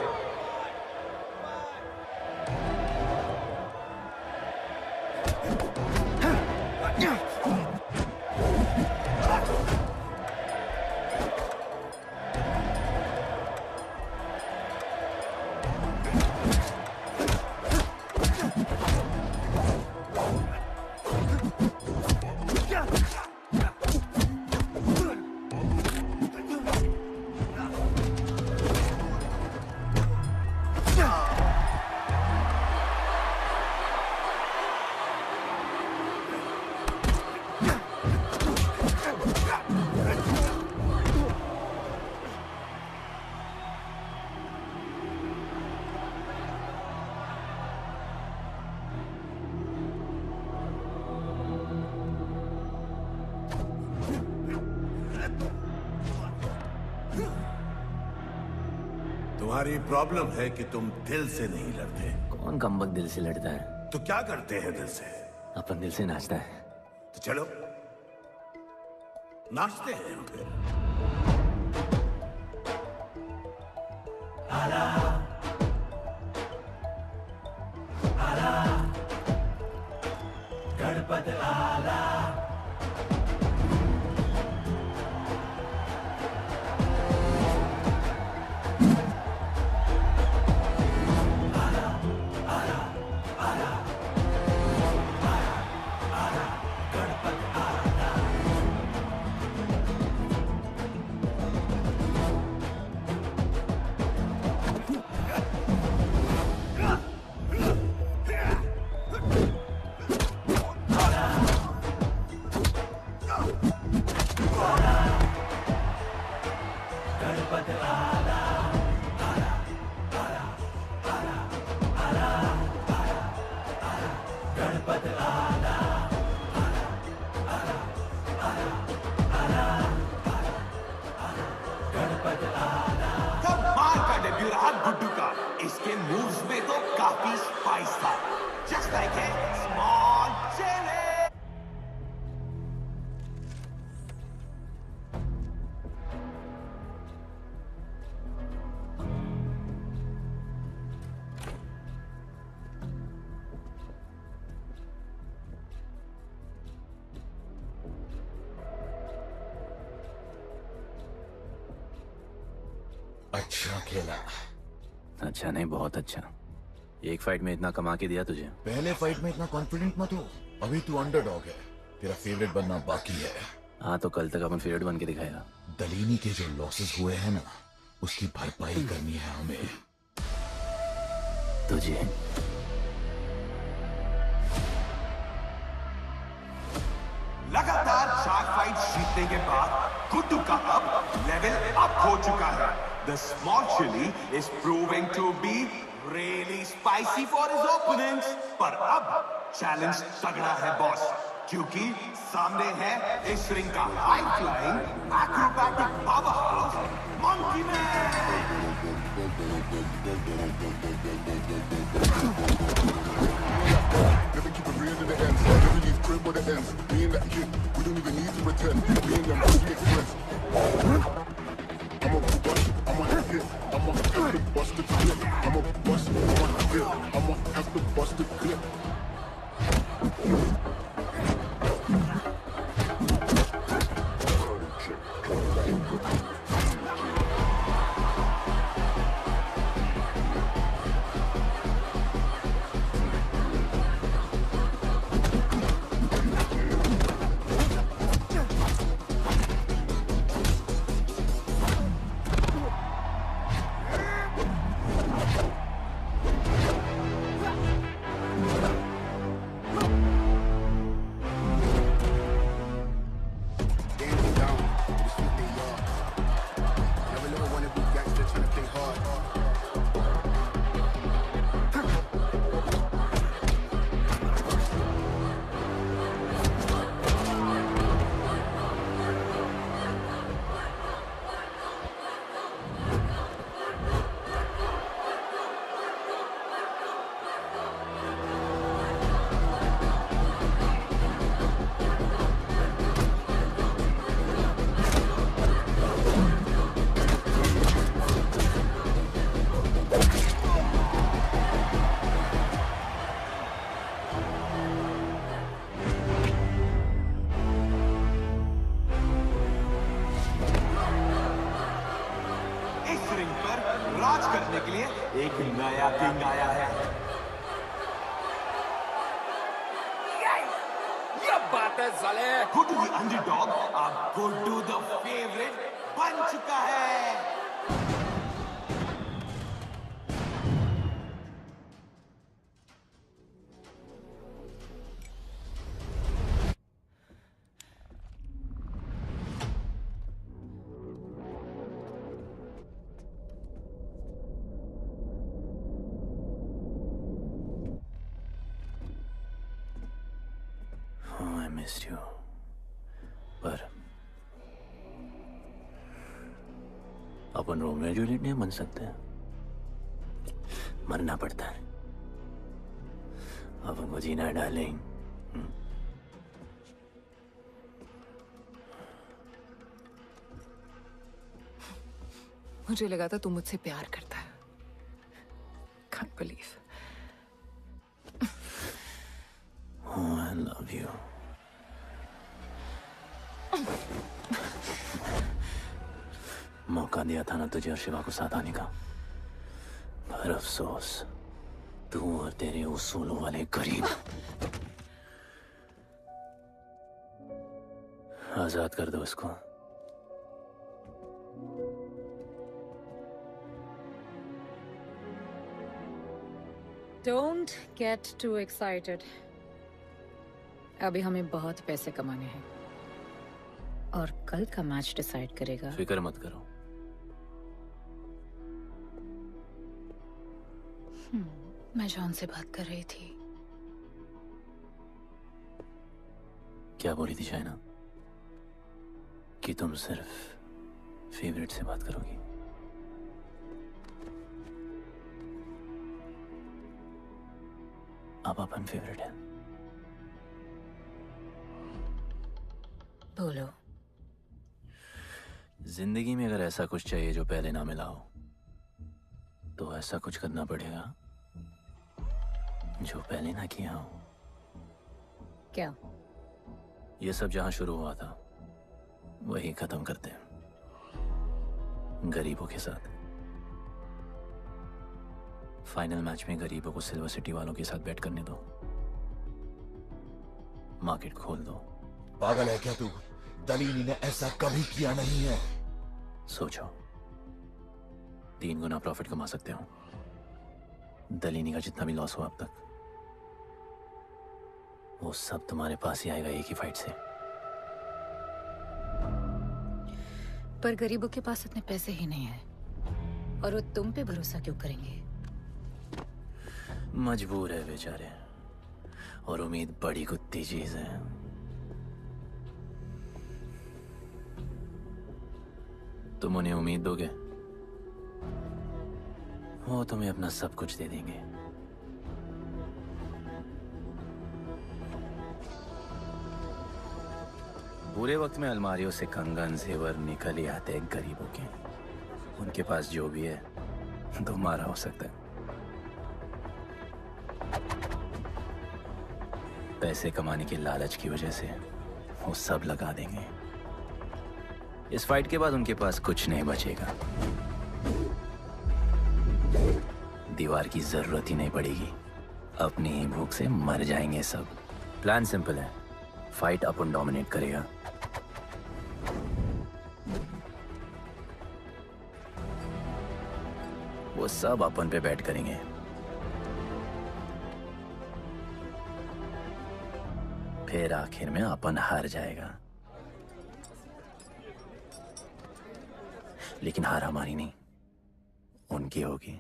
तुम्हारी प्रॉब्लम है कि तुम दिल से नहीं लड़ते। कौन कमबख्त दिल से लड़ता है? तो क्या करते हैं दिल से? अपन दिल से नाचता है। तो चलो नाचते हैं फिर। गणपत आला गुड्डू का इसके मूव्स में तो काफी स्पाइस था। Just like a small chilli. अच्छा खेला। अच्छा नहीं, बहुत अच्छा। एक फाइट में इतना कमा के दिया तुझे। पहले फाइट में इतना कॉन्फिडेंट मत हो, अभी तू अंडरडॉग है, तेरा फेवरेट बनना बाकी है। हाँ तो कल तक अपन फेवरेट बन के दिखाएगा। दलीनी के जो लॉसेस हुए हैं ना, उसकी भरपाई करनी है हमें। तुझे लगातार 4 फाइट जीतने के बाद गुड्डू का अब लेवल अप हो चुका है। The small chili is proving to be really spicy for his opponents. पर अब चैलेंज तगड़ा है बॉस, क्योंकि सामने है इस रिंग का high flying acrobatic powerhouse monkey man. Never keep it real to the end. Never leave crib where it ends. Me and that kid, we don't even need to pretend. Me and them, we make friends. I'm a bust, I'm a hit, I'm a have to bust the clip. I'm a bust, I'm a hit, I'm a have to bust the clip. राज करने के लिए एक नया king आया है। ये बात है साले। गुड्डू द अंडरडॉग अब गुड्डू द फेवरेट बन चुका है। missed you. पर अपन रोमियो जूलियट नहीं बन सकते। मरना पड़ता है। अब उनको जीना है डार्लिंग। मुझे लगा था तू मुझसे प्यार करता है। Can't believe। Oh, I love you। मौका दिया था ना तुझे और शिवा को साथ आने का, पर अफसोस तू और तेरे उसूलों वाले गरीब। आजाद कर दो इसको। Don't get too excited। अभी हमें बहुत पैसे कमाने हैं और कल का मैच डिसाइड करेगा। फिक्र मत करो। मैं जॉन से बात कर रही थी। क्या बोली थी शाइना? कि तुम सिर्फ फेवरेट से बात करोगी? अब अपन फेवरेट है। बोलो। जिंदगी में अगर ऐसा कुछ चाहिए जो पहले ना मिला हो, तो ऐसा कुछ करना पड़ेगा जो पहले ना किया हो। क्या? ये सब जहां शुरू हुआ था वही खत्म करते हैं, गरीबों के साथ। फाइनल मैच में गरीबों को सिल्वर सिटी वालों के साथ बैट करने दो, मार्केट खोल दो। पागल है क्या तू? दलीनी ने ऐसा कभी किया नहीं है। सोचो, 3 गुना प्रॉफिट कमा सकते हो। दलीनी का जितना भी लॉस हुआ अब तक, वो सब तुम्हारे पास ही आएगा एक ही फाइट से। पर गरीबों के पास इतने पैसे ही नहीं है, और वो तुम पे भरोसा क्यों करेंगे? मजबूर है बेचारे, और उम्मीद बड़ी कुत्ती चीज है। तुम उन्हें उम्मीद दोगे, वो तुम्हें अपना सब कुछ दे देंगे। बुरे वक्त में अलमारियों से कंगन जेवर निकल ही आते हैं गरीबों के। उनके पास जो भी है तुम्हारा हो सकता है। पैसे कमाने की लालच की वजह से वो सब लगा देंगे। इस फाइट के बाद उनके पास कुछ नहीं बचेगा। दीवार की जरूरत ही नहीं पड़ेगी, अपनी ही भूख से मर जाएंगे सब। प्लान सिंपल है, फाइट अपन डोमिनेट करेगा। वो सब अपन पे बैट करेंगे। फिर आखिर में अपन हार जाएगा, लेकिन हार हमारी नहीं, उनकी होगी।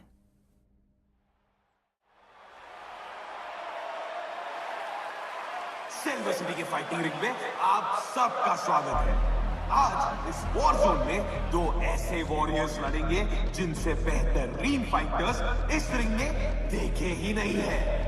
सिल्वर सिटी के फाइटिंग रिंग में आप सबका स्वागत है। आज इस वॉर जोन में 2 ऐसे वॉरियर्स लड़ेंगे जिनसे बेहतरीन फाइटर्स इस रिंग में देखे ही नहीं है।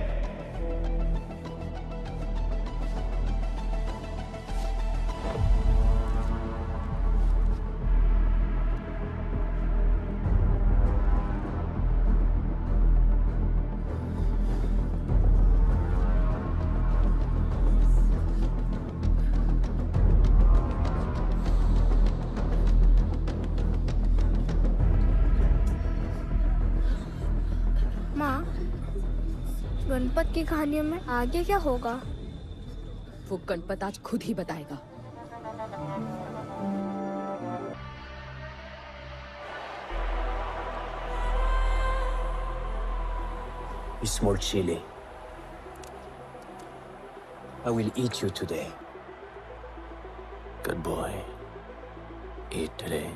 गणपत की कहानियों में आगे क्या होगा? वो गणपत आज खुद ही बताएगा। You small chili. I will eat you today. Good boy. Eat today.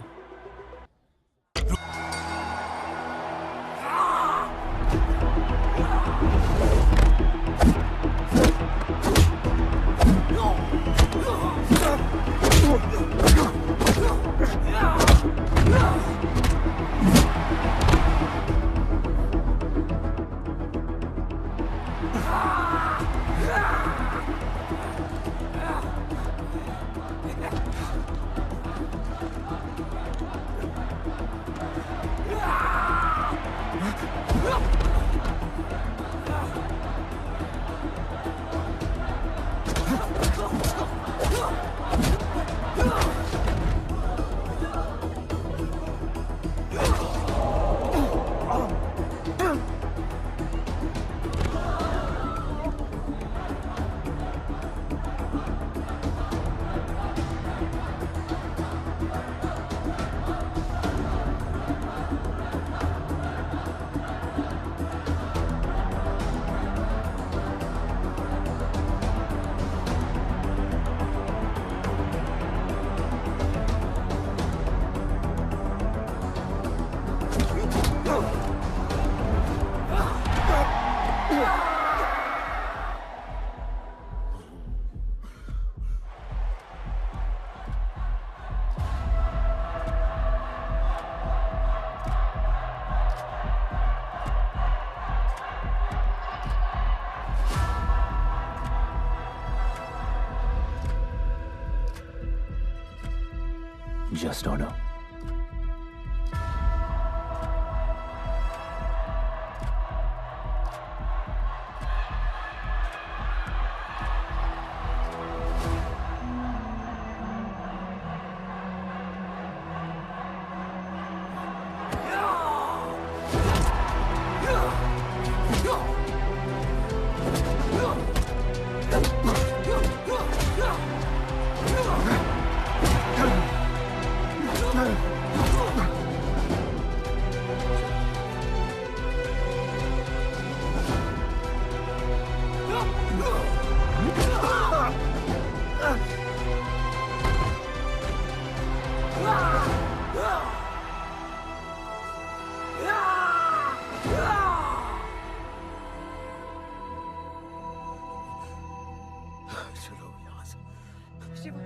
Just order. चलो यहाँ से। शिवा,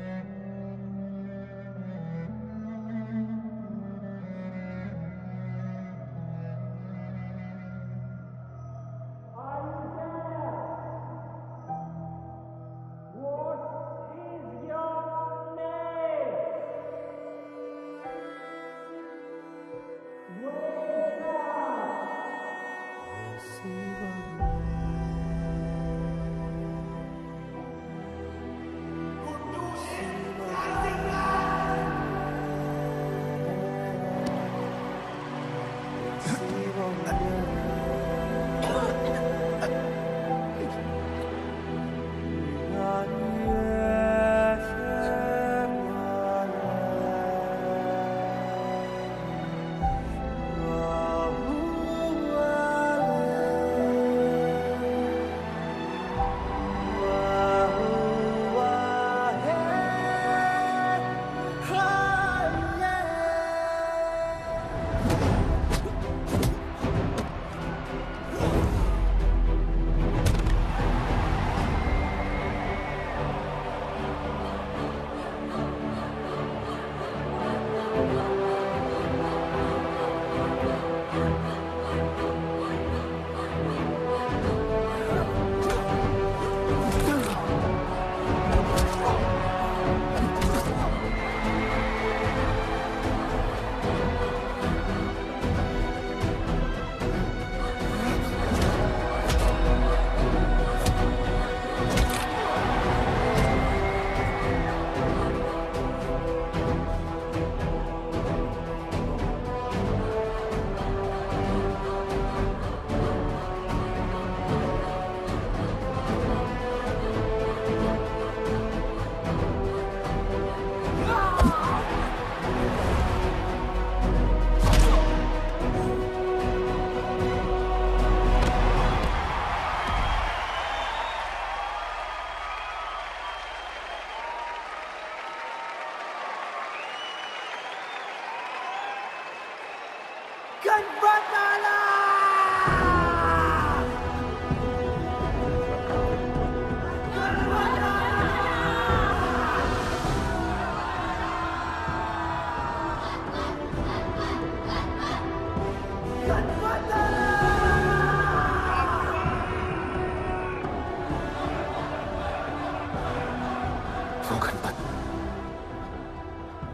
वो गणपत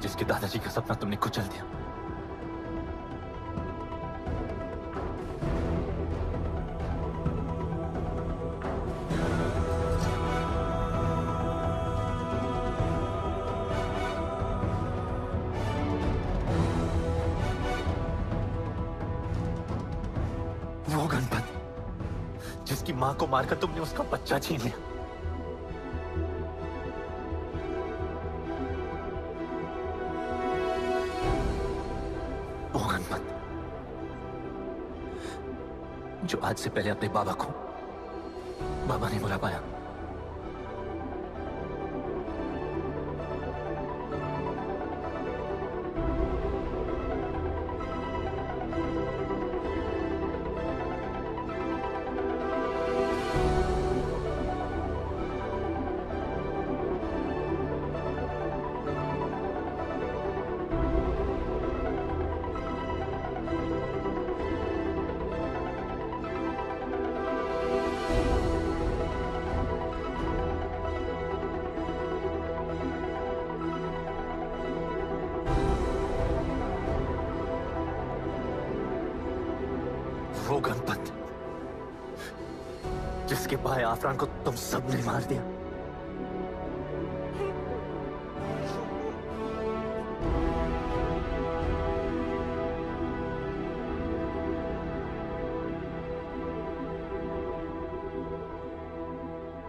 जिसके दादाजी का सपना तुमने कुचल दिया। वो गणपत जिसकी मां को मारकर तुमने उसका बच्चा छीन लिया। वो गणपत जो आज से पहले अपने बाबा को बाबा नहीं बुला पाया। वो गणपत जिसके भाई आफरान को तुम सब ने मार दिया।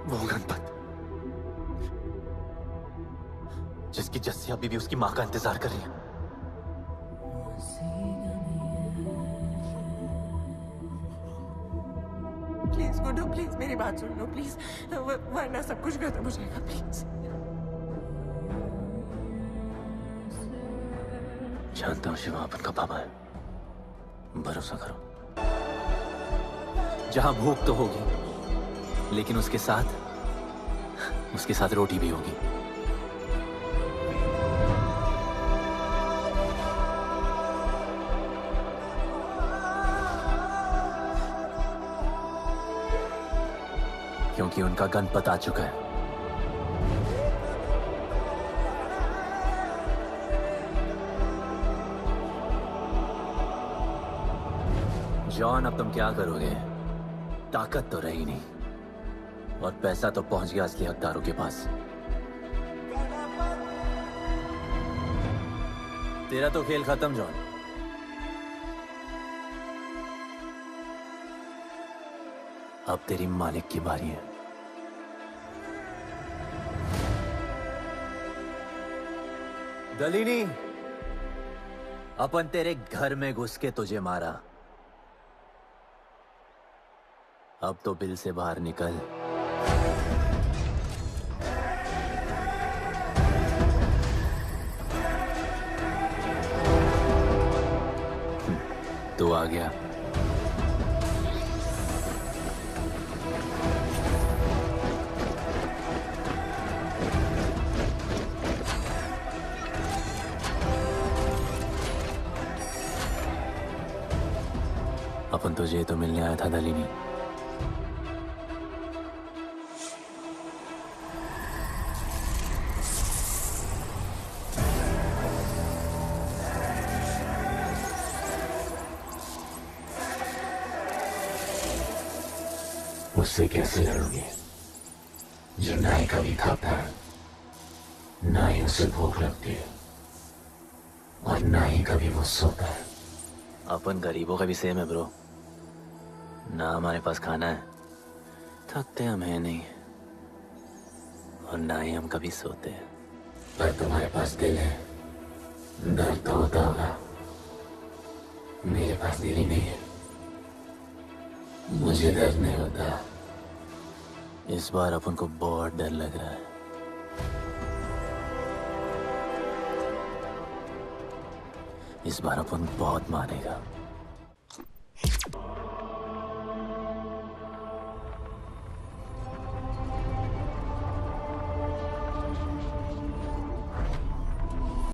वो गणपत जिसकी जस्सी अभी भी उसकी मां का इंतजार कर रही है। प्लीज गुड्डू, प्लीज मेरी बात सुन लो प्लीज, वरना सब कुछ खत्म हो जाएगा प्लीज। जानता हूं शिवा अपन का पापा है, भरोसा करो। जहां भूख तो होगी, लेकिन उसके साथ रोटी भी होगी। क्योंकि उनका गणपत आ चुका है। जॉन, अब तुम क्या करोगे? ताकत तो रही नहीं और पैसा तो पहुंच गया असली हकदारों के पास। तेरा तो खेल खत्म जॉन। अब तेरी मालिक की बारी है। दलीनी, अपन तेरे घर में घुस के तुझे मारा, अब तो बिल से बाहर निकल। तू आ गया। अपन तुझे तो मिलने आया था दलीनी। उससे कैसे लड़ोगे जो ना ही कभी खाता है, ना ही उसे भूख लगती है और ना ही कभी वो सोता है। अपन गरीबों का भी सेम है ब्रो। ना हमारे पास खाना है, थकते हम है नहीं, और ना ही हम कभी सोते हैं। पर तुम्हारे पास दिल है, दर्द तो होता होगा। मेरे पास दिल ही नहीं है, मुझे दर्द नहीं होता। इस बार अपन को बहुत डर लग रहा है। इस बार अपन बहुत मारेगा।